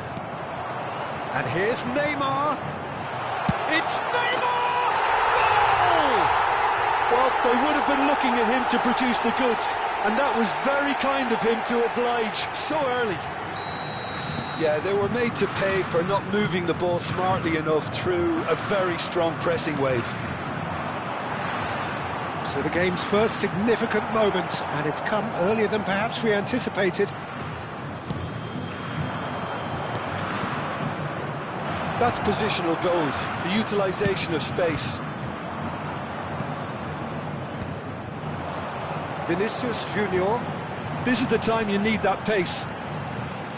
And here's Neymar. It's Neymar! Goal! Well, they would have been looking at him to produce the goods, and that was very kind of him to oblige so early. Yeah, they were made to pay for not moving the ball smartly enough through a very strong pressing wave. So the game's first significant moment, and it's come earlier than perhaps we anticipated. That's positional gold, the utilisation of space. Vinicius Junior. This is the time you need that pace.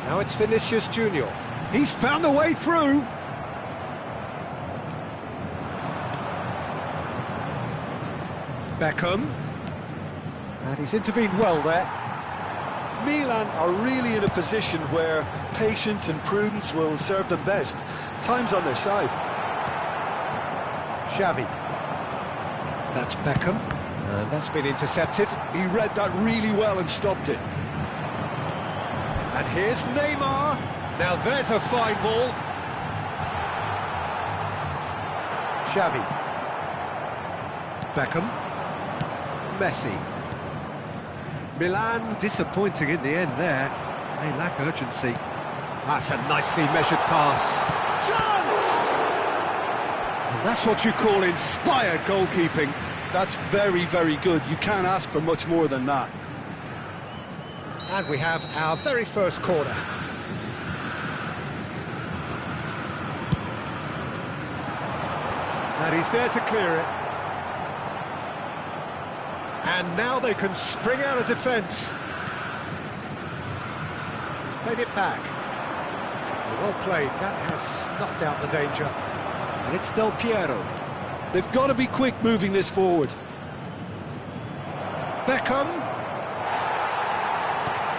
Now it's Vinicius Junior. He's found a way through. Beckham. And he's intervened well there. Milan are really in a position where patience and prudence will serve them best. Time's on their side. Xavi. That's Beckham. And that's been intercepted. He read that really well and stopped it. And here's Neymar. Now there's a fine ball. Xavi. Beckham. Messi. Milan disappointing in the end there. They lack urgency. That's a nicely measured pass. Chance! And that's what you call inspired goalkeeping. That's very, very good. You can't ask for much more than that. And we have our very first corner. And he's there to clear it. And now they can spring out of defence. He's played it back. Well played, that has snuffed out the danger. And it's Del Piero. They've got to be quick moving this forward. Beckham.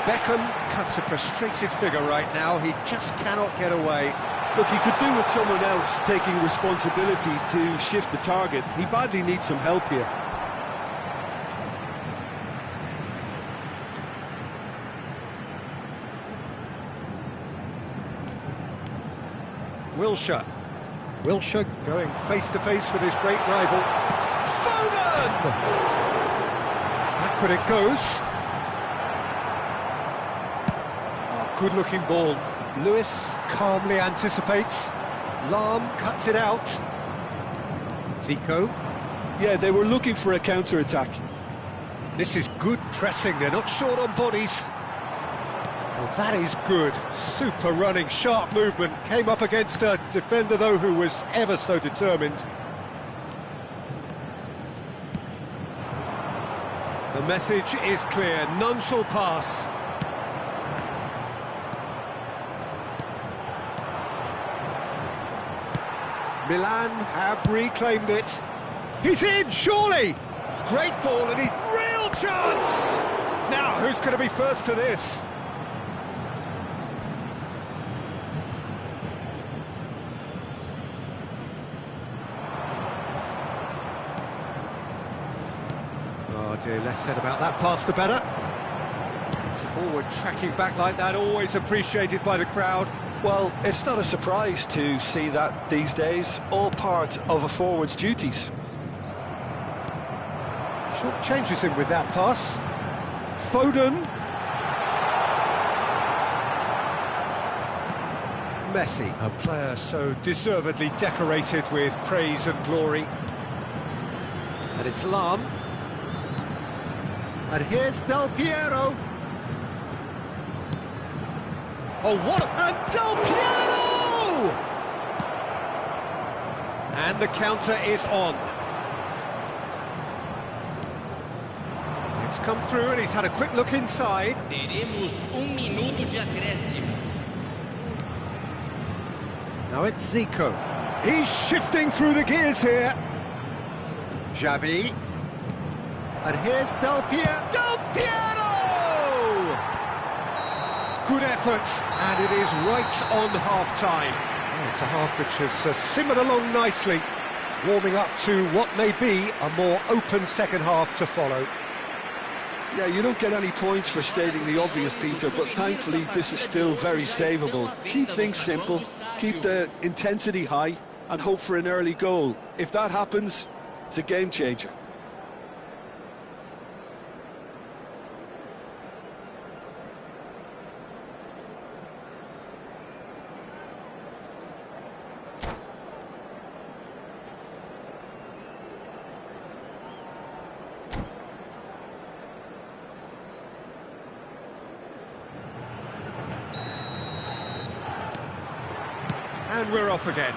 Beckham cuts a frustrated figure right now. He just cannot get away. Look, he could do with someone else taking responsibility to shift the target. He badly needs some help here. Wilshere going face-to-face with his great rival. Foden! Backward it goes. Oh, good-looking ball. Lewis calmly anticipates. Lahm cuts it out. Zico. Yeah, they were looking for a counter-attack. This is good pressing, they're not short on bodies. Well, that is good. Super running, sharp movement. Came up against a defender, though, who was ever so determined. The message is clear. None shall pass. Milan have reclaimed it. He's in, surely! Great ball, and he's real chance! Now, who's going to be first to this? Oh dear, less said about that pass the better. Forward tracking back like that, always appreciated by the crowd. Well, it's not a surprise to see that these days, all part of a forward's duties. Short changes him with that pass. Foden. Messi, a player so deservedly decorated with praise and glory. And it's Lahm. And here's Del Piero. Oh, what a... And Del Piero! And the counter is on. It's come through and he's had a quick look inside. Teremos minuto de acréscimo. Now it's Zico. He's shifting through the gears here. Xavi. And here's Del Piero. Del Piero! Good effort, and it is right on half-time. Oh, it's a half which has simmered along nicely, warming up to what may be a more open second half to follow. Yeah, you don't get any points for stating the obvious, Peter, but thankfully this is still very savable. Keep things simple, keep the intensity high, and hope for an early goal. If that happens, it's a game changer. And we're off again.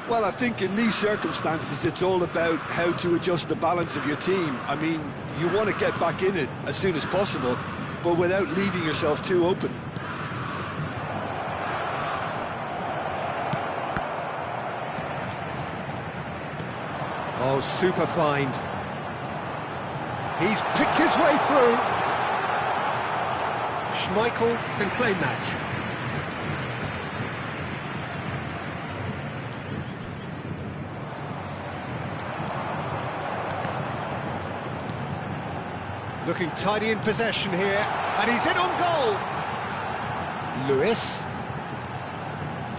Well, I think in these circumstances, it's all about how to adjust the balance of your team. I mean, you want to get back in it as soon as possible, but without leaving yourself too open. Oh, super find. He's picked his way through. Schmeichel can claim that. Looking tidy in possession here, and he's in on goal. Lewis.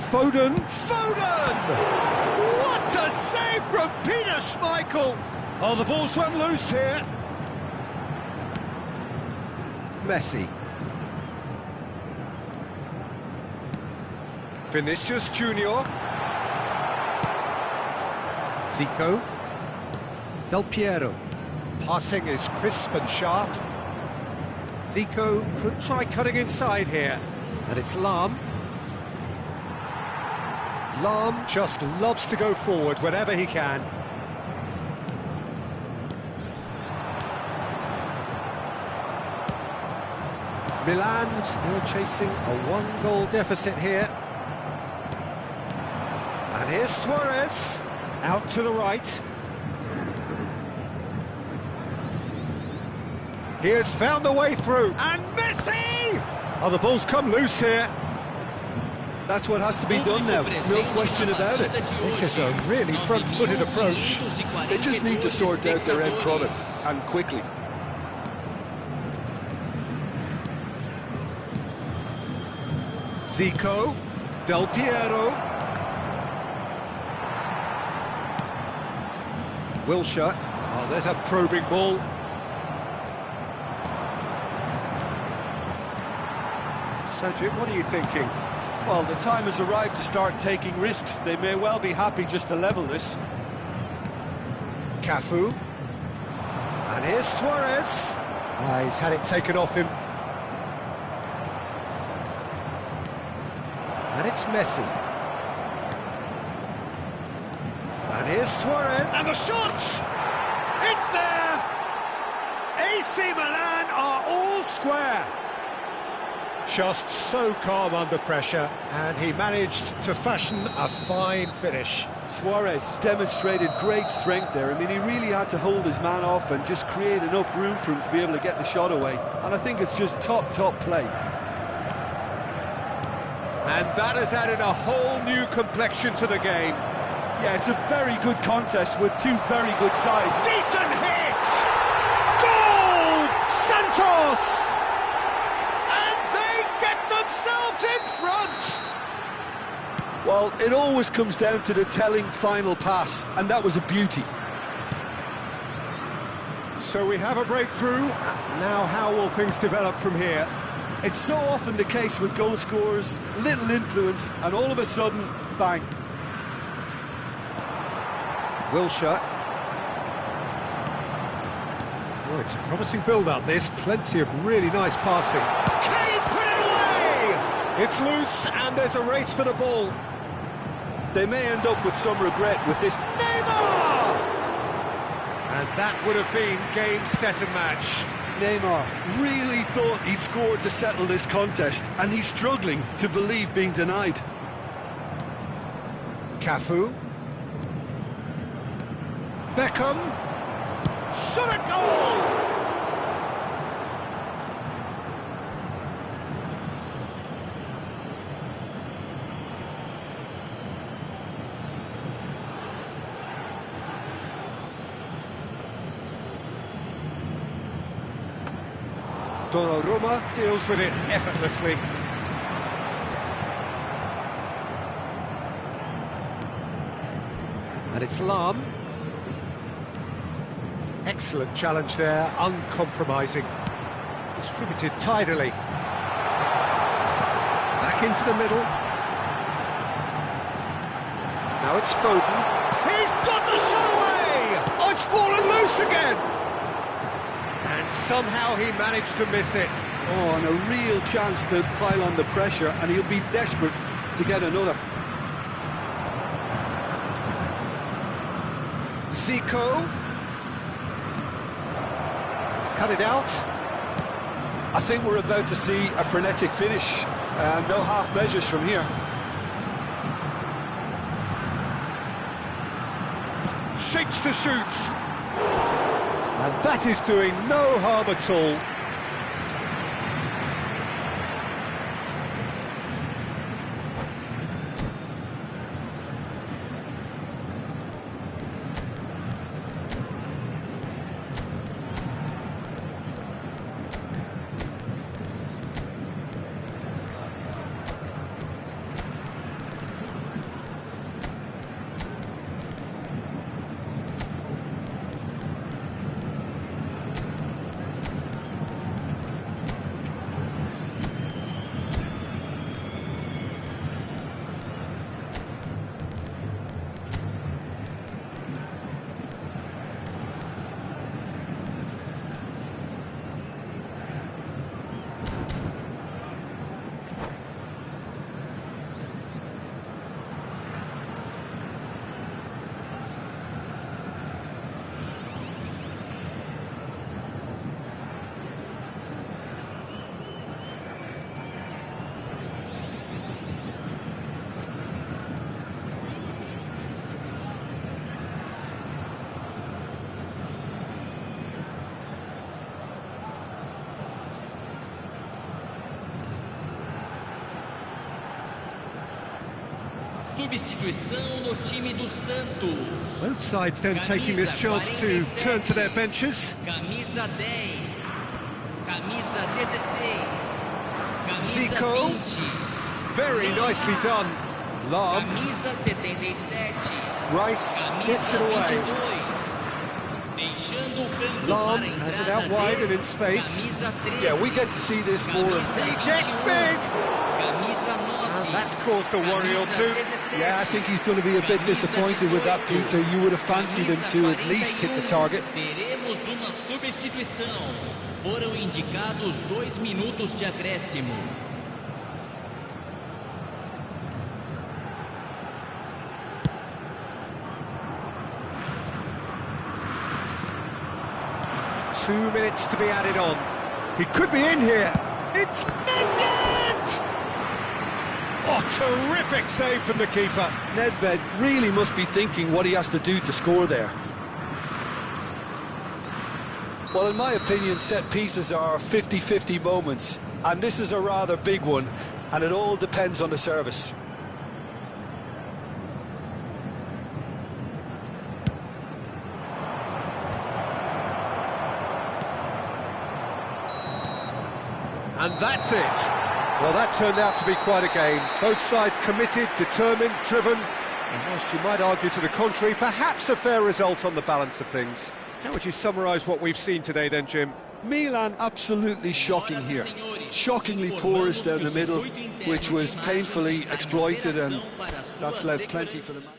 Foden. Foden! What a save from Peter Schmeichel! Oh, the ball's run loose here. Messi. Vinicius Junior. Zico. Del Piero. Passing is crisp and sharp. Zico could try cutting inside here. And it's Lahm. Lahm just loves to go forward whenever he can. Milan still chasing a one-goal deficit here. And here's Suarez, out to the right. He has found the way through. And Messi! Oh, the ball's come loose here. That's what has to be done now, no question about it. This is a really front-footed approach. They just need to sort out their end product, and quickly. Zico, Del Piero. Wilshere. Oh, there's a probing ball. Sergio, what are you thinking? Well, the time has arrived to start taking risks. They may well be happy just to level this. Cafu. And here's Suarez. He's had it taken off him. And it's Messi. And here's Suarez. And the shot! It's there! AC Milan are all square. Just so calm under pressure, and he managed to fashion a fine finish. Suarez demonstrated great strength there. I mean, he really had to hold his man off and just create enough room for him to be able to get the shot away. And I think it's just top play. And that has added a whole new complexion to the game. Yeah, it's a very good contest with two very good sides. Decent hit! Goal! Santos! In front! Well, it always comes down to the telling final pass, and that was a beauty. So we have a breakthrough. Now how will things develop from here? It's so often the case with goal scorers, little influence, and all of a sudden, bang. Wilshere. Oh, it's a promising build-up, this. Plenty of really nice passing. Kane put it away! It's loose, and there's a race for the ball. They may end up with some regret with this. Neymar! And that would have been game, set and match. Neymar really thought he'd scored to settle this contest, and he's struggling to believe being denied. Cafu. Beckham. Shot a goal! Donnarumma deals with it effortlessly. And it's Lahm. Excellent challenge there, uncompromising. Distributed tidily. Back into the middle. Now it's Foden. He's got the shot away! Oh, it's fallen loose again! And somehow he managed to miss it. Oh, and a real chance to pile on the pressure, and he'll be desperate to get another. Zico. He's cut it out. I think we're about to see a frenetic finish. No half measures from here. Shapes to shoot. And that is doing no harm at all. Substituição no time do Santos. Both sides then taking this chance to turn to their benches. Camisa 10. Camisa 16. Camisa Zico. 20. Very nicely done. Lahm. Camisa 77. Rice Camisa gets it away. 22. Deixando o campo Lahm para a has it entrada out wide dele. and in space. Camisa 13. Yeah, we get to see this more. Camisa He gets 21. big. Camisa 9. And that's caused a worry or two. Yeah, I think he's going to be a bit disappointed with that, Peter. You would have fancied him to at least hit the target. Teremos uma substituição. Foram indicados 2 minutos de acréscimo. Two minutes to be added on. He could be in here. It's Nedved! Oh, terrific save from the keeper. Nedved really must be thinking what he has to do to score there. Well, in my opinion, set pieces are 50-50 moments, and this is a rather big one, and it all depends on the service. And that's it. Well, that turned out to be quite a game. Both sides committed, determined, driven. And whilst you might argue to the contrary, perhaps a fair result on the balance of things. How would you summarise what we've seen today then, Jim? Milan absolutely shocking here. Shockingly porous down the middle, which was painfully exploited, and that's left plenty for the match.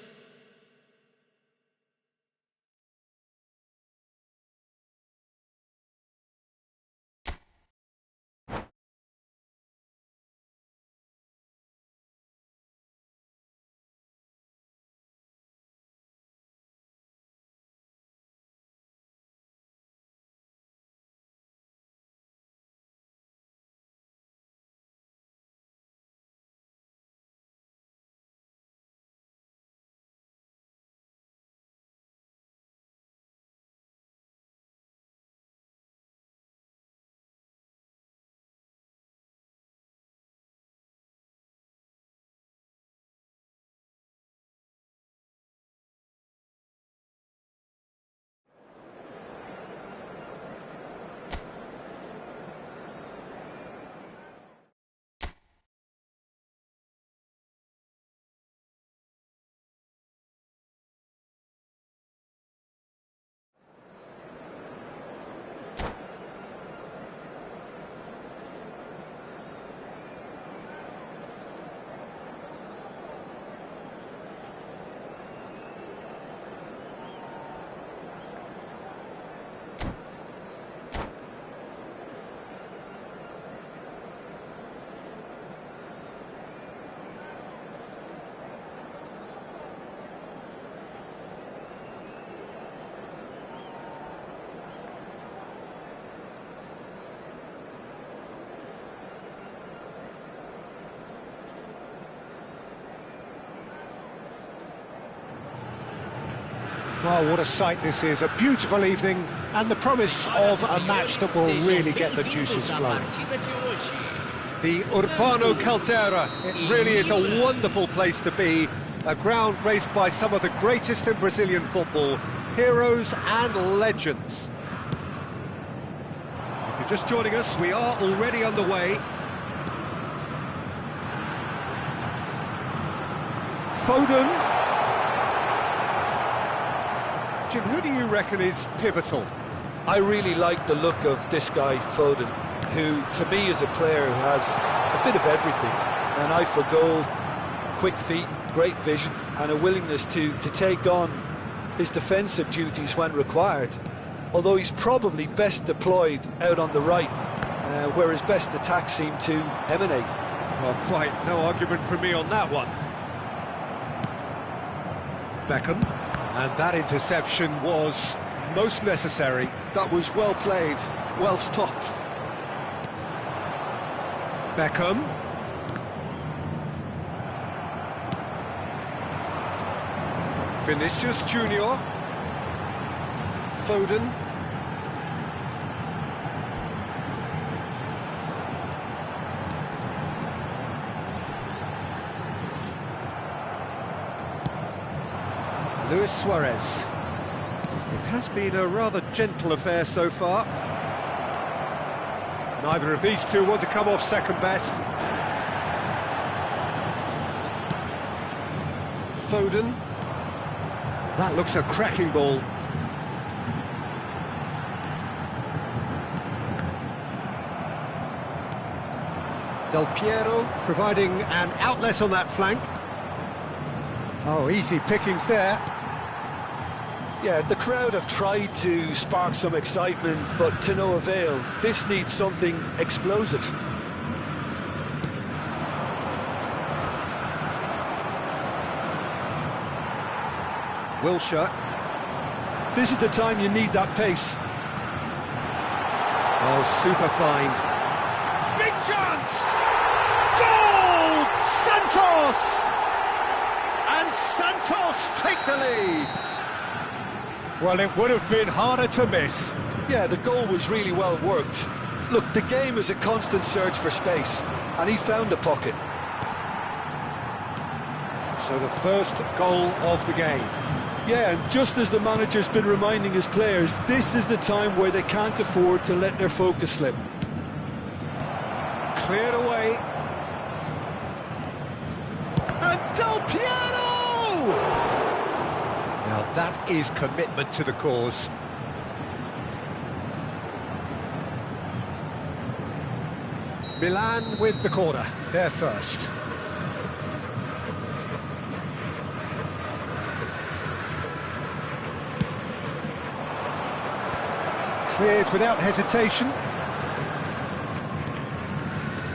Well, what a sight this is, a beautiful evening, and the promise of a match that will really get the juices flowing. The Urbano Caldera, it really is a wonderful place to be, a ground graced by some of the greatest in Brazilian football, heroes and legends. If you're just joining us, we are already underway. Foden. Jim, who do you reckon is pivotal? I really like the look of this guy, Foden, who to me is a player who has a bit of everything. An eye for goal, quick feet, great vision, and a willingness to take on his defensive duties when required. Although he's probably best deployed out on the right, where his best attacks seem to emanate. Well, quite no argument from me on that one. Beckham, and that interception was most necessary. That was well played, well stopped. Beckham. Vinicius Junior. Foden. Luis Suarez. It has been a rather gentle affair so far. Neither of these two want to come off second best. Foden. That looks a cracking ball. Del Piero providing an outlet on that flank. Oh, easy pickings there. Yeah, the crowd have tried to spark some excitement, but to no avail. This needs something explosive. Wilshere. This is the time you need that pace. Oh, super find. Big chance! Goal! Santos! And Santos take the lead. Well, it would have been harder to miss. Yeah, the goal was really well worked. Look, the game is a constant search for space, and he found a pocket. So the first goal of the game. Yeah, and just as the manager's been reminding his players, this is the time where they can't afford to let their focus slip. Cleared away. And Del Piero! Now that is commitment to the cause. Milan with the corner, they're first. Cleared without hesitation.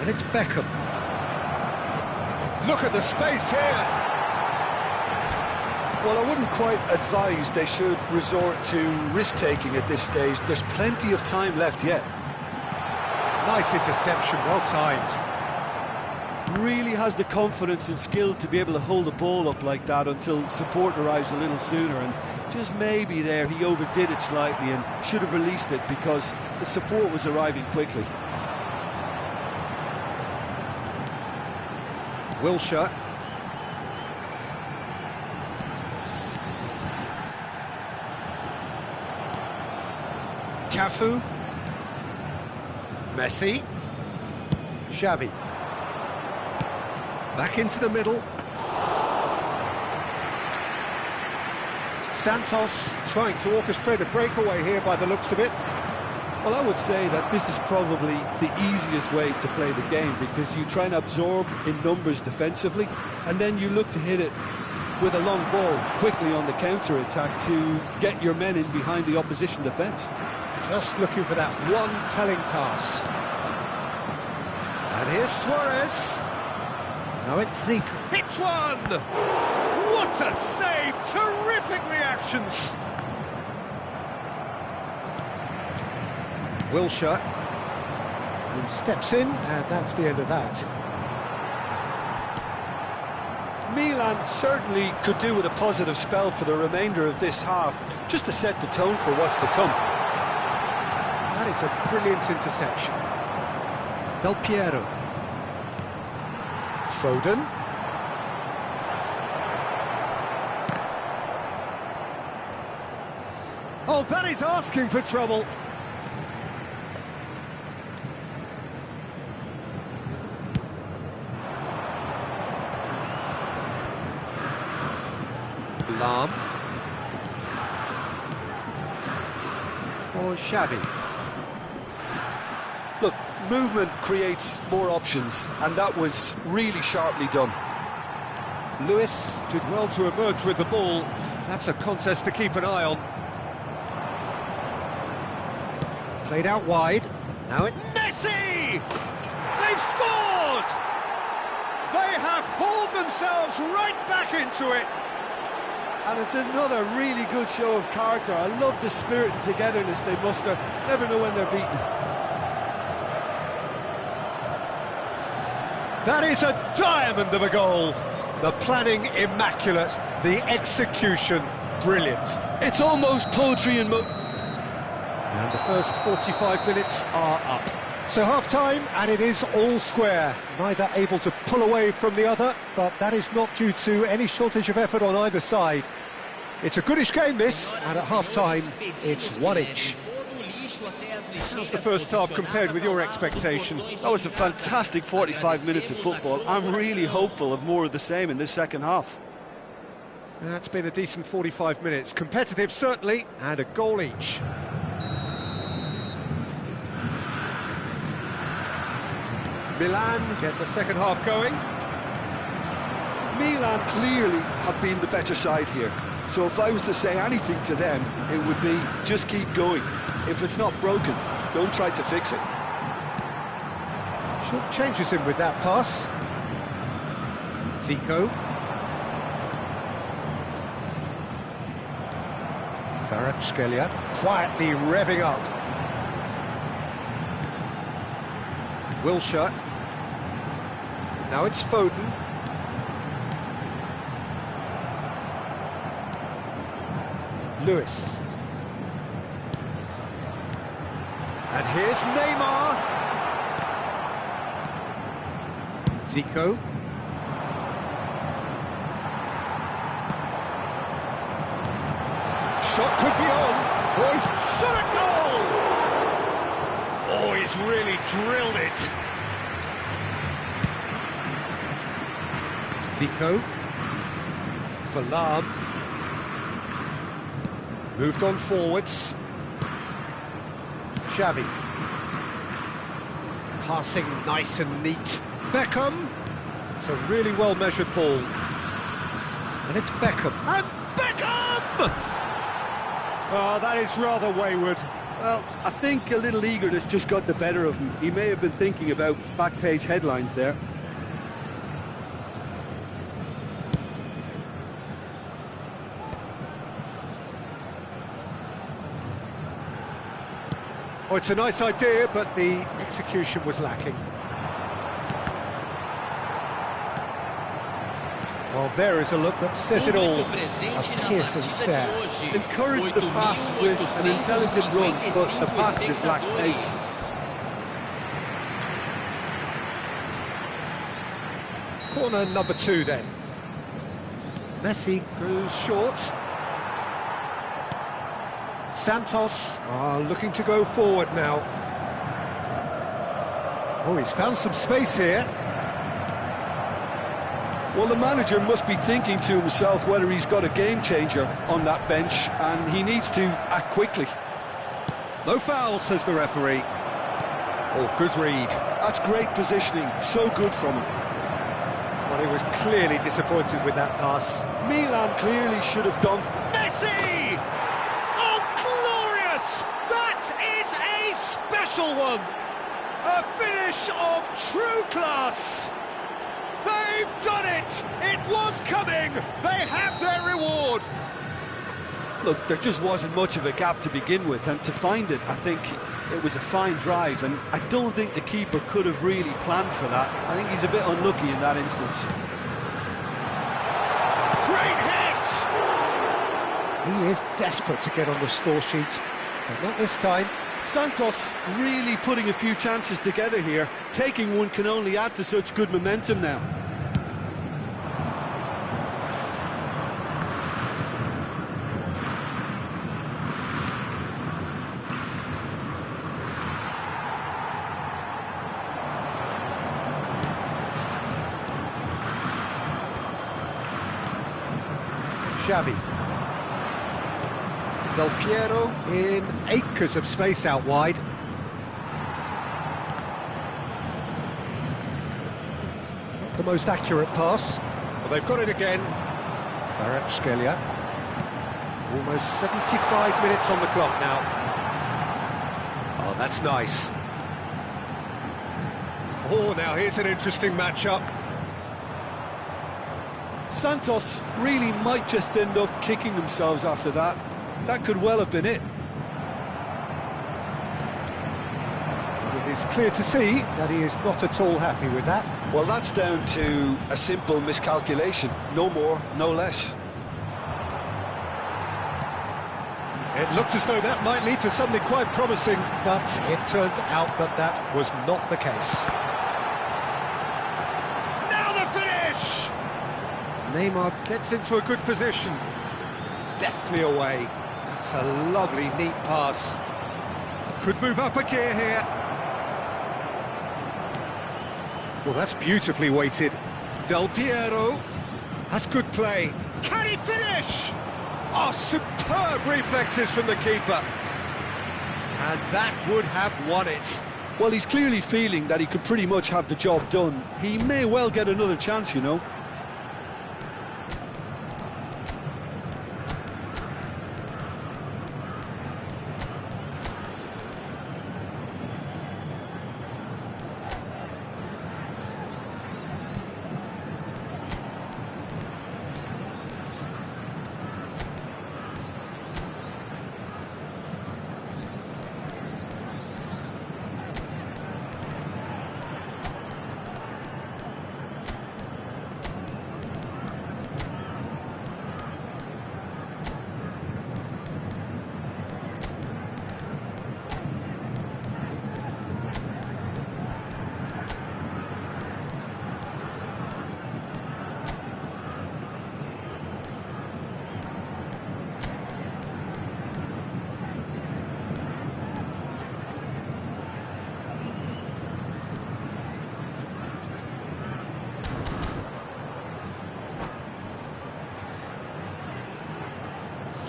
And it's Beckham. Look at the space here. Well, I wouldn't quite advise they should resort to risk-taking at this stage. There's plenty of time left yet. Nice interception, well timed. Really has the confidence and skill to be able to hold the ball up like that until support arrives a little sooner, and just maybe there he overdid it slightly and should have released it because the support was arriving quickly. Wilshere. Cafu. Messi. Xavi. Back into the middle. Santos trying to orchestrate a breakaway here by the looks of it. Well, I would say that this is probably the easiest way to play the game because you try and absorb in numbers defensively and then you look to hit it with a long ball quickly on the counter-attack to get your men in behind the opposition defence. Just looking for that one telling pass. And here's Suarez. Now it's Zeke. Hits one! What a save! Terrific reactions! Wilshere. He steps in, and that's the end of that. Milan Certainly could do with a positive spell for the remainder of this half, just to set the tone for what's to come. That is a brilliant interception. Del Piero. Foden. Oh, that is asking for trouble. Lam. For Xavi. Look, movement creates more options, and that was really sharply done. Lewis did well to emerge with the ball. That's a contest to keep an eye on. Played out wide. Now it... Messi! They've scored! They have hauled themselves right back into it. And it's another really good show of character. I love the spirit and togetherness they muster. Never know when they're beaten. That is a diamond of a goal. The planning immaculate, the execution brilliant. It's almost poetry in And the first 45 minutes are up. So half-time, and it is all square. Neither able to pull away from the other, but that is not due to any shortage of effort on either side. It's a goodish game, this, and at half-time, it's one each. How's the first half compared with your expectation? That was a fantastic 45 minutes of football. I'm really hopeful of more of the same in this second half. That's been a decent 45 minutes. Competitive, certainly, and a goal each. Milan get the second half going. Milan clearly have been the better side here. So if I was to say anything to them, it would be just keep going. If it's not broken, don't try to fix it. Short changes him with that pass. Zico. Kvaratskhelia quietly revving up. Wilshere. Now it's Foden. Lewis. And here's Neymar. Zico. Shot could be on. Oh, he's shot a goal! Oh, he's really drilled it. Zico. For Lam. Moved on forwards. Xavi. Passing nice and neat. Beckham. It's a really well-measured ball. And it's Beckham. And Beckham! Oh, that is rather wayward. Well, I think a little eagerness just got the better of him. He may have been thinking about back-page headlines there. Oh, it's a nice idea, but the execution was lacking. Well, there is a look that says it all. A piercing stare. Encouraged the pass with an intelligent run, but the pass just lacked pace. Corner number 2 then. Messi goes short. Santos are looking to go forward now. Oh, he's found some space here. Well, the manager must be thinking to himself whether he's got a game changer on that bench, and he needs to act quickly. No foul, says the referee. Oh, good read. That's great positioning, so good from him. Well, he was clearly disappointed with that pass. Milan clearly should have done... Messi! Oh, glorious! That is a special one! A finish of true class! They've done it! It was coming! They have their reward! Look, there just wasn't much of a gap to begin with, and to find it, I think it was a fine drive, and I don't think the keeper could have really planned for that. I think he's a bit unlucky in that instance. He is desperate to get on the score sheet, but not this time. Santos really putting a few chances together here. Taking one can only add to such good momentum now. Xavi. Del Piero in acres of space out wide. Not the most accurate pass. Well, they've got it again. Kvaratskhelia. Almost 75 minutes on the clock now. Oh, that's nice. Oh, now here's an interesting matchup. Santos really might just end up kicking themselves after that. That could well have been it. It is clear to see that he is not at all happy with that. Well, that's down to a simple miscalculation. No more, no less. It looked as though that might lead to something quite promising, but it turned out that that was not the case. Now the finish! Neymar gets into a good position. Deftly away. That's a lovely, neat pass. Could move up a gear here. Well, that's beautifully weighted. Del Piero. That's good play. Can he finish? Oh, superb reflexes from the keeper. And that would have won it. Well, he's clearly feeling that he could pretty much have the job done. He may well get another chance, you know.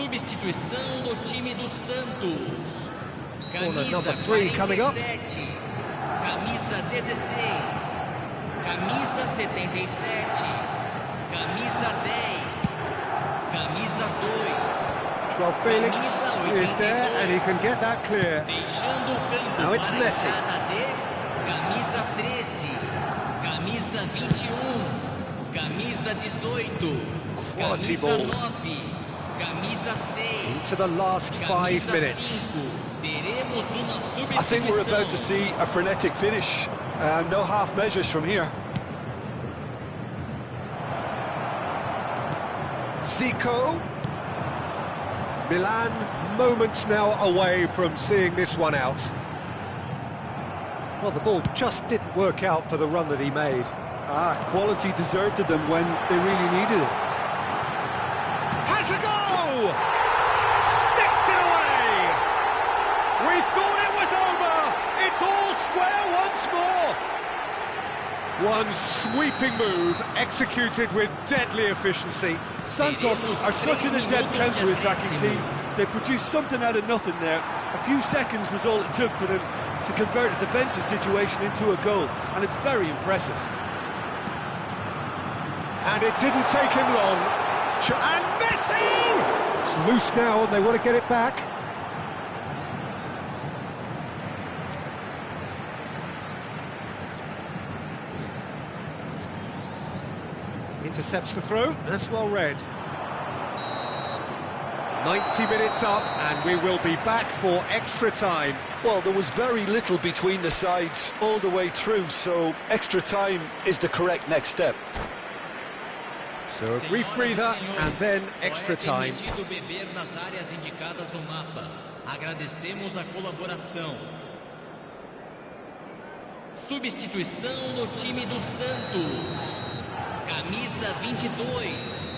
Substituição do time do Santos. Corner number Camisa 3 coming up. 47, camisa 16, camisa 77, camisa 10, camisa 2. João Felix is there and he can get that clear. Deixando o campo Now it's para a Messi. entrada de camisa 13, camisa 21, camisa 18, Quality camisa ball. 9, camisa 6. Into the last 5 camisa minutes. 5. Teremos uma substituição. I think we're about to see a frenetic finish. No half measures from here. Zico. Milan moments now away from seeing this one out. Well, the ball just didn't work out for the run that he made. Quality deserted them when they really needed it. Has a go! Sticks it away! We thought it was over! It's all square once more! One sweeping move, executed with deadly efficiency. Santos are such an adept counter-attacking team. They produced something out of nothing there. A few seconds was all it took for them to convert a defensive situation into a goal, and it's very impressive. And it didn't take him long. And Messi! It's loose now and they want to get it back. Intercepts the throw, that's well read. 90 minutes up and we will be back for extra time. Well, there was very little between the sides all the way through, so extra time is the correct next step. So a brief breather and then extra time. Beber nas áreas indicadas no mapa. Agradecemos a colaboração. Substituição no time do Santos. Camisa 22.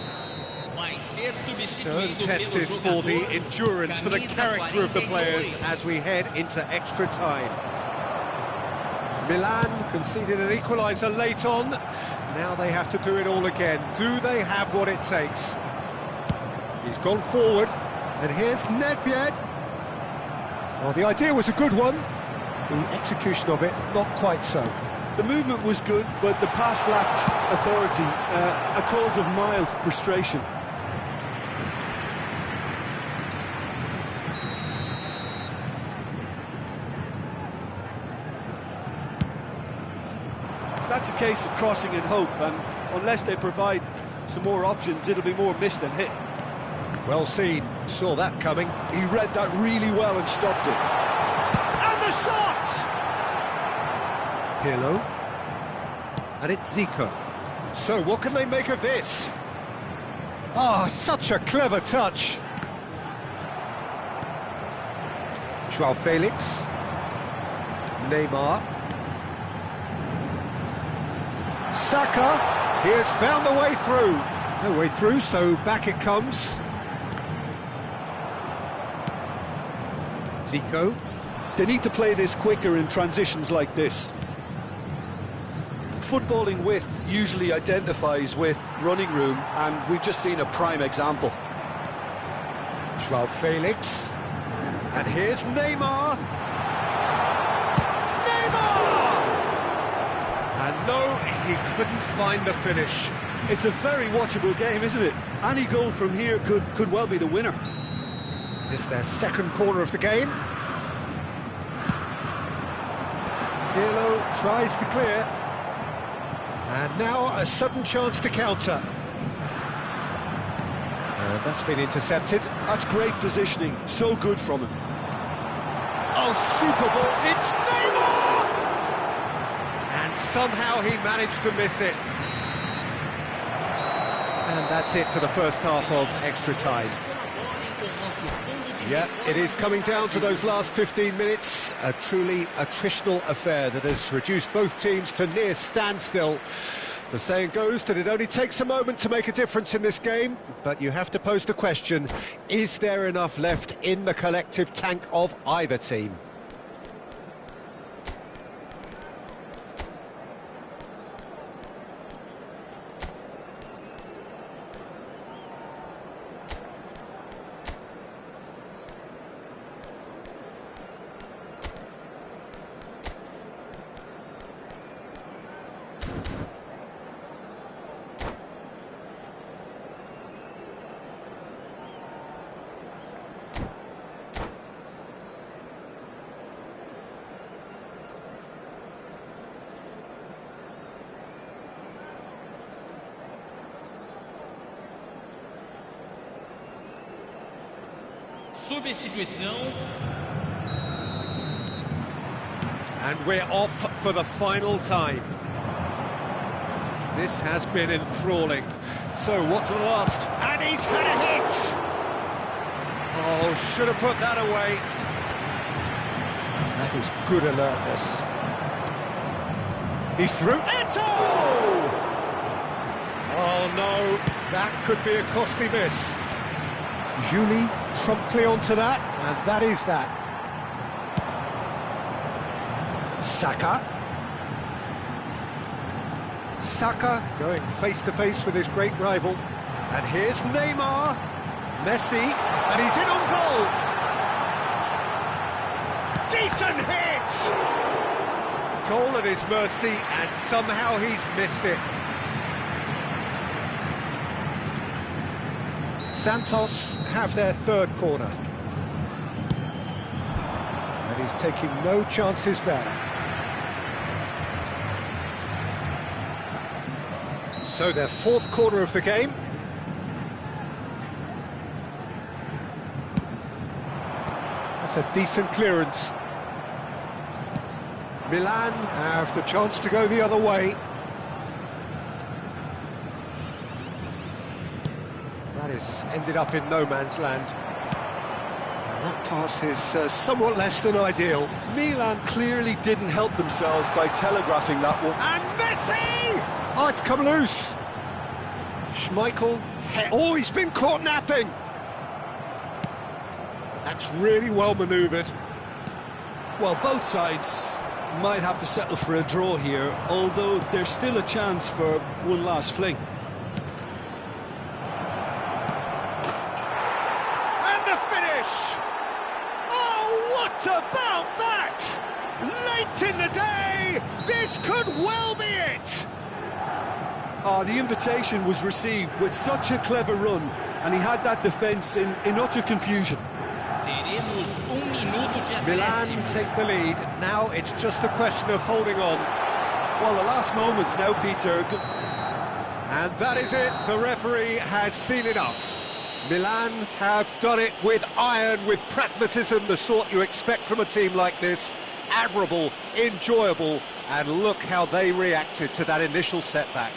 Vai ser Stern substituído test pelo this for the jogador endurance, for the camisa character of the 42. players as we head into extra time. Milan conceded an equaliser late on. Now they have to do it all again. Do they have what it takes? He's gone forward, and here's Nedved. Well, the idea was a good one. The execution of it, not quite so. The movement was good, but the pass lacked authority, a cause of mild frustration. That's a case of crossing in hope, and unless they provide some more options, it'll be more miss than hit. Well seen, saw that coming. He read that really well and stopped it. And the shot! Pirlo. And it's Zico. So what can they make of this? Oh, such a clever touch. Joao Felix. Neymar. Saka, he has found the way through. No way through, so back it comes. Zico. They need to play this quicker in transitions like this. Footballing width usually identifies with running room, and we've just seen a prime example. Joao Felix. And here's Neymar. And no, he couldn't find the finish. It's a very watchable game, isn't it? Any goal from here could well be the winner. It's their second corner of the game. Pirlo tries to clear. And now a sudden chance to counter. And that's been intercepted. That's great positioning, so good from him. Oh, super ball, it's Neymar! And somehow he managed to miss it. And that's it for the first half of extra time. Yeah, it is coming down to those last 15 minutes. A truly attritional affair that has reduced both teams to near standstill. The saying goes that it only takes a moment to make a difference in this game, but you have to pose the question, is there enough left in the collective tank of either team? Substituição. And we're off for the final time. This has been enthralling. So what's the last? And he's had a hit! Oh, should have put that away. That is good alertness. He's through. Eto! Oh no, that could be a costly miss. Julie promptly onto that, and that is that. Saka. Saka going face-to-face with his great rival. And here's Neymar. Messi, and he's in on goal. Decent hit! Goal at his mercy, and somehow he's missed it. Santos have their third corner. And he's taking no chances there. So their fourth corner of the game. That's a decent clearance. Milan have the chance to go the other way. it's ended up in no man's land. And that pass is somewhat less than ideal. Milan clearly didn't help themselves by telegraphing that one. And Messi! Oh, it's come loose. Schmeichel. Oh, he's been caught napping. That's really well manoeuvred. Well, both sides might have to settle for a draw here, although there's still a chance for one last fling. And the finish! Oh, what about that? Late in the day, this could well be it! Oh, the invitation was received with such a clever run, and he had that defence in utter confusion. Milan take the lead. Now it's just a question of holding on. Well, the last moments now, Peter. And that is it. The referee has seen enough. Milan have done it with iron, with pragmatism, the sort you expect from a team like this. Admirable, enjoyable, and look how they reacted to that initial setback.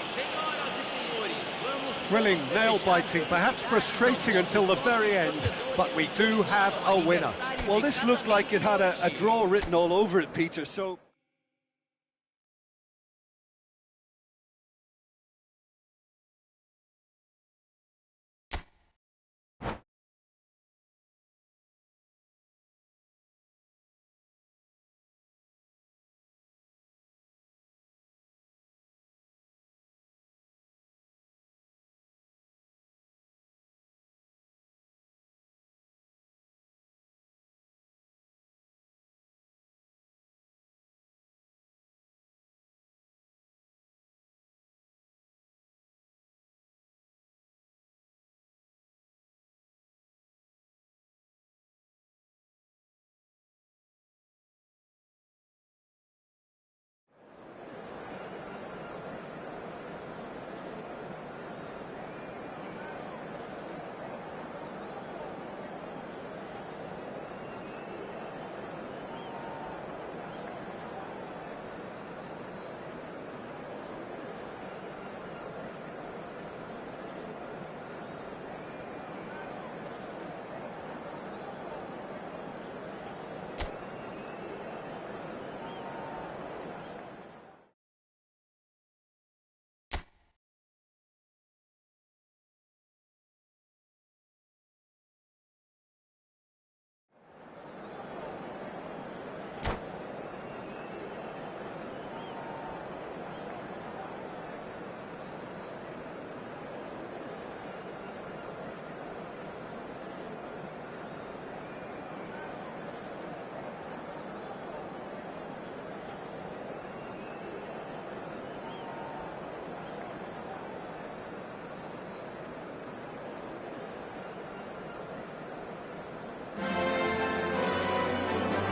Thrilling, nail-biting, perhaps frustrating until the very end, but we do have a winner. Well, this looked like it had a draw written all over it, Peter, so...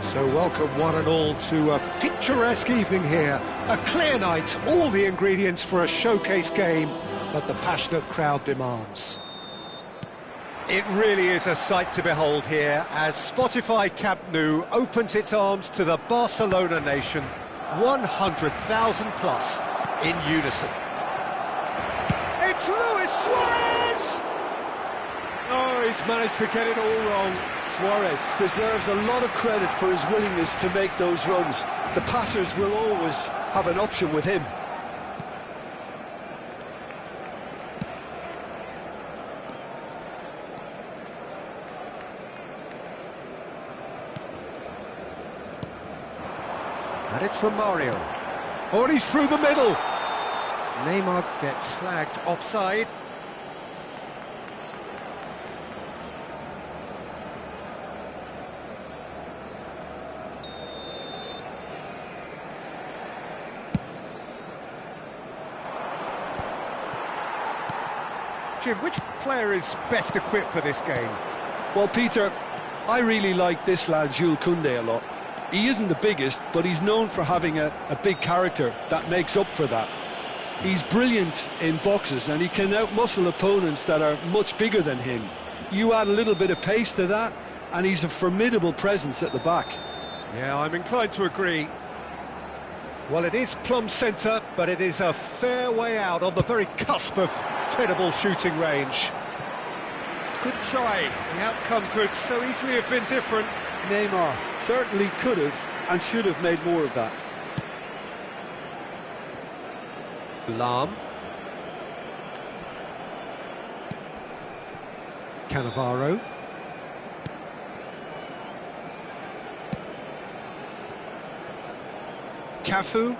So welcome one and all to a picturesque evening here. A clear night, all the ingredients for a showcase game that the passionate crowd demands. It really is a sight to behold here as Spotify Camp Nou opens its arms to the Barcelona nation, 100,000 plus in unison. It's Luis Suarez! Oh, he's managed to get it all wrong. Suarez deserves a lot of credit for his willingness to make those runs. The passers will always have an option with him. And it's from Mario. Oh, and he's through the middle. Neymar gets flagged offside. Jim, which player is best equipped for this game? Well, Peter, I really like this lad, Jules Koundé, a lot. He isn't the biggest, but he's known for having a big character that makes up for that. He's brilliant in boxes, and he can outmuscle opponents that are much bigger than him. You add a little bit of pace to that, and he's a formidable presence at the back. Yeah, I'm inclined to agree. Well, it is plumb centre, but it is a fair way out on the very cusp of credible shooting range. Good try. The outcome could so easily have been different. Neymar certainly could have and should have made more of that. Lam. Cannavaro. Cafu.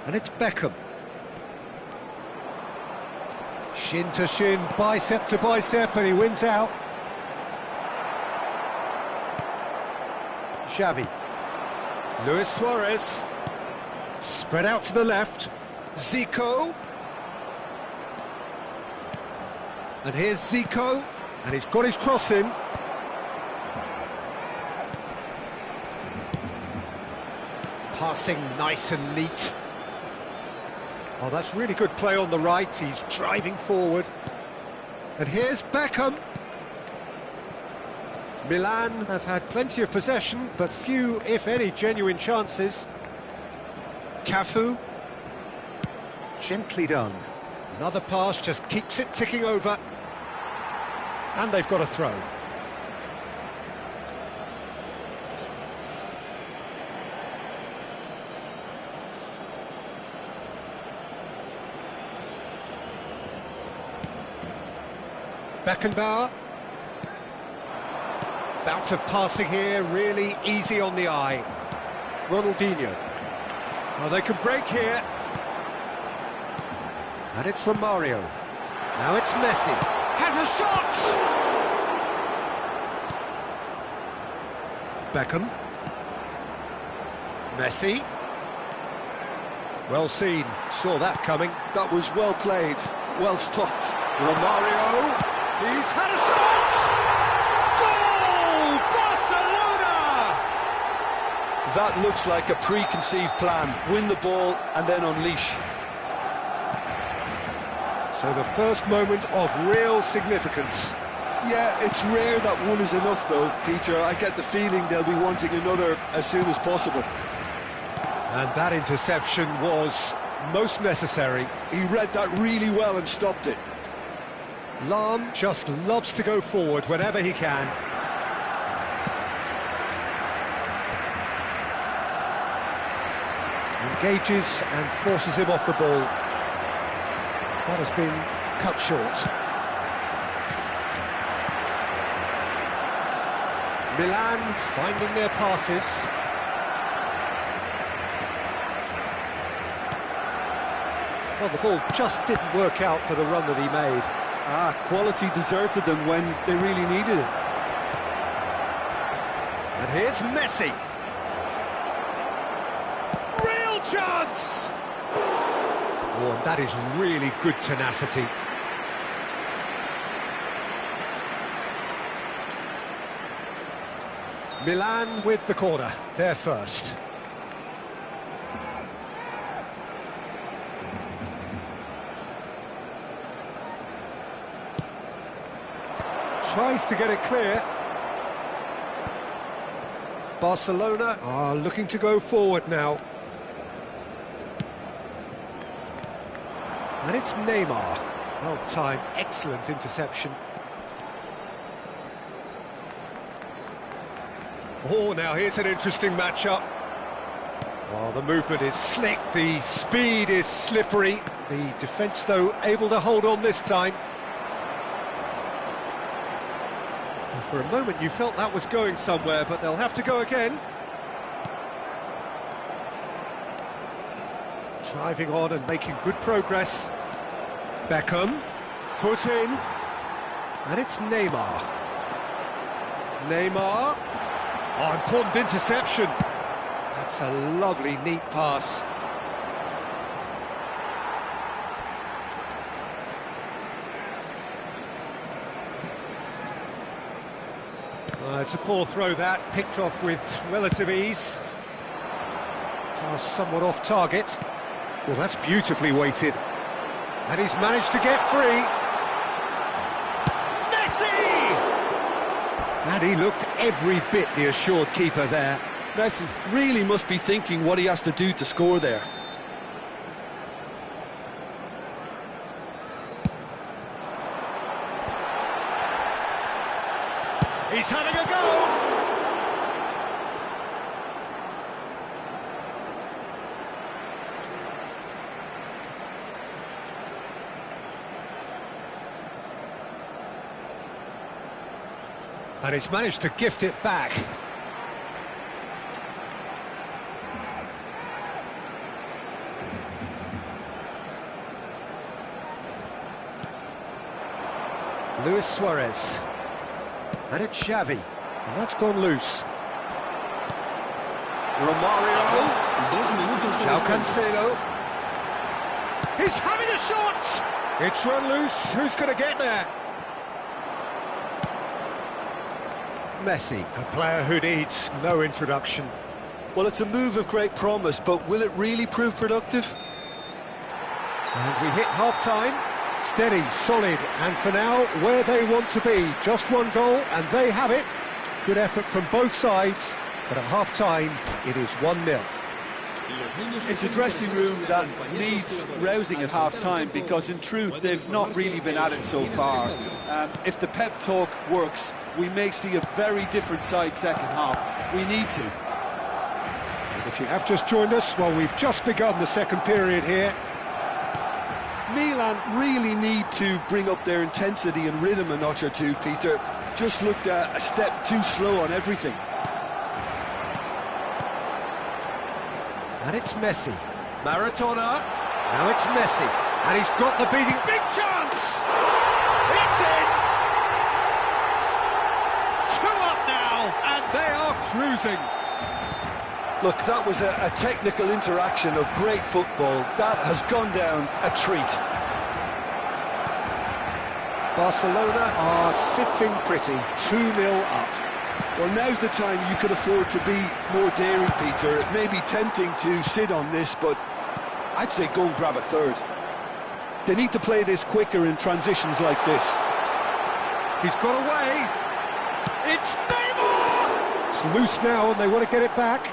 And it's Beckham. Shin to shin, bicep to bicep, and he wins out. Xavi. Luis Suarez. Spread out to the left. Zico. And here's Zico. And he's got his cross in. Passing nice and neat. Oh, that's really good play on the right. He's driving forward. And here's Beckham. Milan have had plenty of possession, but few, if any, genuine chances. Cafu. Gently done. Another pass just keeps it ticking over. And they've got a throw. Beckenbauer. Bout of passing here, really easy on the eye. Ronaldinho. Well, they can break here. And it's Romario. Now it's Messi. Has a shot! Beckham. Messi. Well seen, saw that coming. That was well played, well stopped. Romario. He's had a shot! Goal! Barcelona! That looks like a preconceived plan. Win the ball and then unleash. So the first moment of real significance. Yeah, it's rare that one is enough though, Peter. I get the feeling they'll be wanting another as soon as possible. And that interception was most necessary. He read that really well and stopped it. Lam just loves to go forward whenever he can. Engages and forces him off the ball. That has been cut short. Milan finding their passes. Well, the ball just didn't work out for the run that he made. Quality deserted them when they really needed it. And here's Messi. Real chance! Oh, and that is really good tenacity. Milan with the corner, they're first. Tries to get it clear. Barcelona are looking to go forward now. And it's Neymar. Well timed, excellent interception. Oh, now here's an interesting matchup. Oh, the movement is slick, the speed is slippery. The defence, though, able to hold on this time. For a moment you felt that was going somewhere, but they'll have to go again. Driving on and making good progress. Beckham, foot in, and it's Neymar. Neymar, oh, important interception. That's a lovely, neat pass. It's a poor throw that, picked off with relative ease. Pass somewhat off target. Well, that's beautifully weighted. And he's managed to get free. Messi! And he looked every bit the assured keeper there. Messi really must be thinking what he has to do to score there. And he's managed to gift it back. Luis Suarez. And it's Xavi. And that's gone loose. Romario. João Cancelo. He's having a shot! It's run loose. Who's going to get there? Messi, a player who needs no introduction. Well, it's a move of great promise, but will it really prove productive? And we hit half-time. Steady, solid, and for now, where they want to be. Just one goal, and they have it. Good effort from both sides, but at half-time, it is 1-0. It's a dressing room that needs rousing at half-time, because in truth they've not really been at it so far. If the pep talk works, we may see a very different side second half. We need to. And if you have just joined us, well, we've just begun the second period here. Milan really need to bring up their intensity and rhythm a notch or two, Peter. Just looked a step too slow on everything. And it's Messi. Maradona. Now it's Messi. And he's got the beating. Big chance! It's in! 2 up now, and they are cruising. Look, that was a technical interaction of great football. That has gone down a treat. Barcelona are sitting pretty, 2-0 up. Well, now's the time you could afford to be more daring, Peter. It may be tempting to sit on this, but I'd say go and grab a third. They need to play this quicker in transitions like this. He's got away. It's Neymar! It's loose now, and they want to get it back.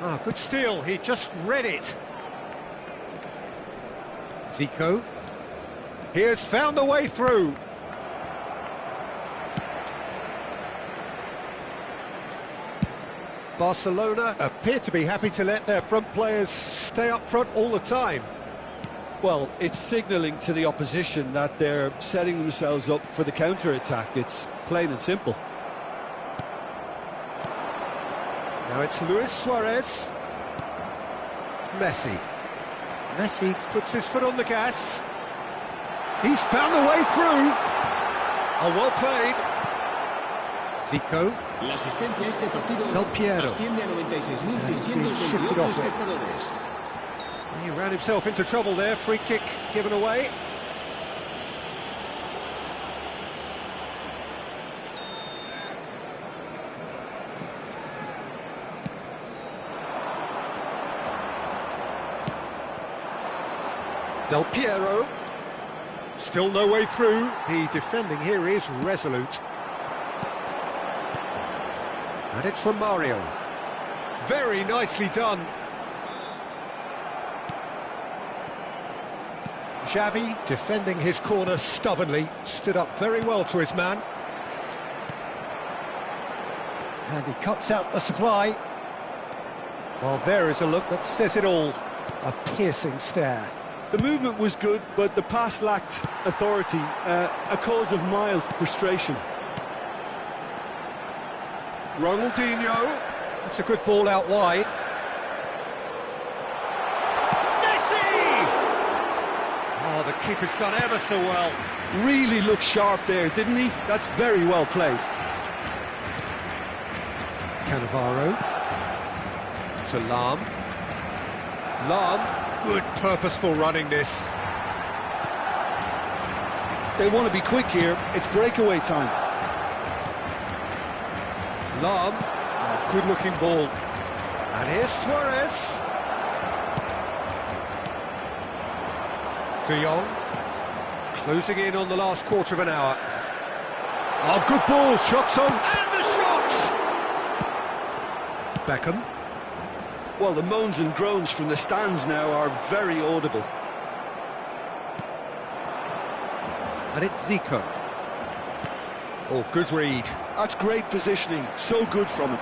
Ah, good steal. He just read it. Zico. He has found a way through. Barcelona appear to be happy to let their front players stay up front all the time. Well, it's signalling to the opposition that they're setting themselves up for the counter-attack. It's plain and simple. Now it's Luis Suarez. Messi. Messi puts his foot on the gas. He's found the way through. Oh, well played. Zico. Del Piero. And he's been shifted off it. He ran himself into trouble there. Free kick given away. Del Piero, still no way through. The defending here is resolute. And it's Romario. Very nicely done. Xavi, defending his corner stubbornly, stood up very well to his man. And he cuts out the supply. Well, there is a look that says it all. A piercing stare. The movement was good, but the pass lacked authority, a cause of mild frustration. Ronaldinho. That's a good ball out wide. Messi! Oh, the keeper's done ever so well. Really looked sharp there, didn't he? That's very well played. Cannavaro. To Lam. Lam. Good purposeful running this. They want to be quick here. It's breakaway time. Lam, a good-looking ball. And here's Suarez. De Jong, closing in on the last quarter of an hour. Oh, good ball, shots on, and the shots! Beckham. Well, the moans and groans from the stands now are very audible. And it's Zico. Oh, good read. That's great positioning, so good from him.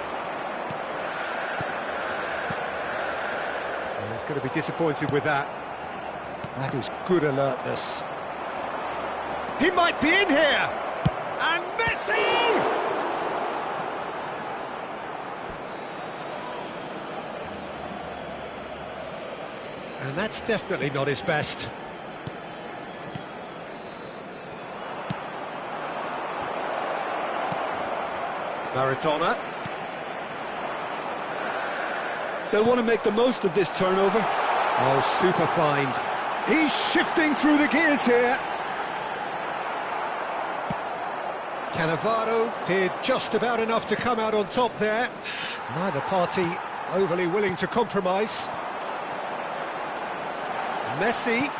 He's going to be disappointed with that. That is good alertness. He might be in here! And Messi! And that's definitely not his best. Maradona. They'll want to make the most of this turnover. Oh, super find. He's shifting through the gears here. Cannavaro did just about enough to come out on top there. Neither party overly willing to compromise. Messi.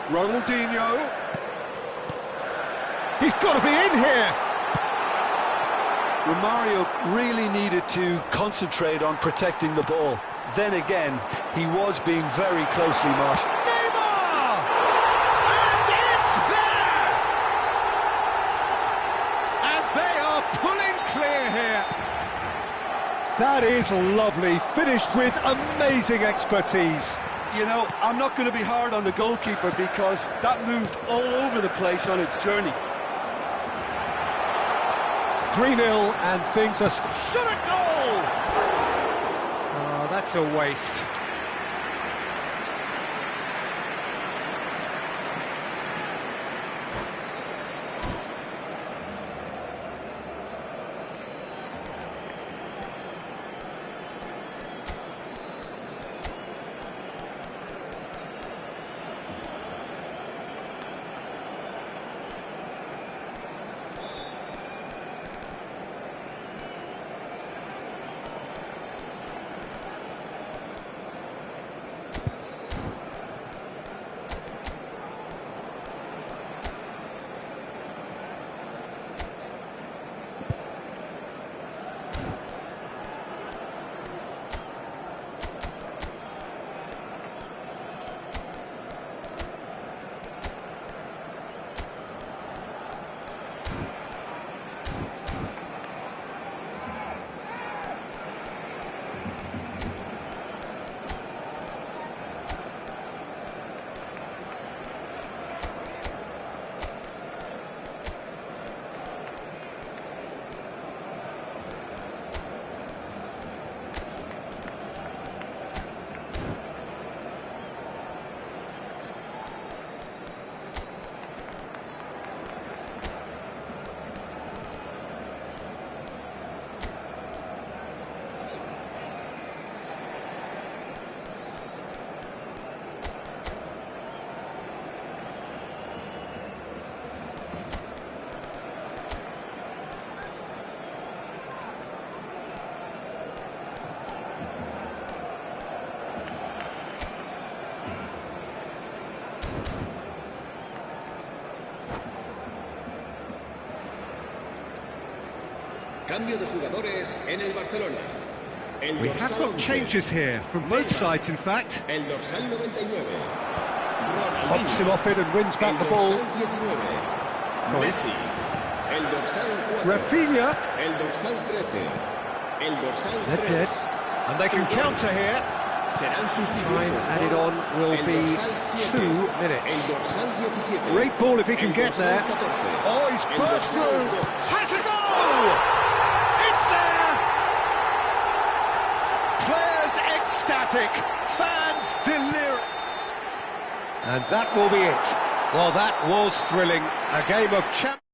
Ronaldinho. He's got to be in here. Romario really needed to concentrate on protecting the ball. Then again, he was being very closely marked. Neymar! And it's there! And they are pulling clear here. That is lovely, finished with amazing expertise. You know, I'm not going to be hard on the goalkeeper because that moved all over the place on its journey. 3-0 and things are... Shot a goal! Oh, that's a waste. Cambio de jugadores en el Barcelona. We have got changes here, from both sides in fact. El dorsal 99. Pops him off it and wins back the ball. Messi. El dorsal 4. Rafinha. El dorsal 13. El dorsal 3. Nedved. And they can counter here. Time added on will be 2 minutes. Great ball if he can get there. Oh, he's burst through. Has a goal! It's there! Players ecstatic. Fans delirious. And that will be it. Well, that was thrilling. A game of champions.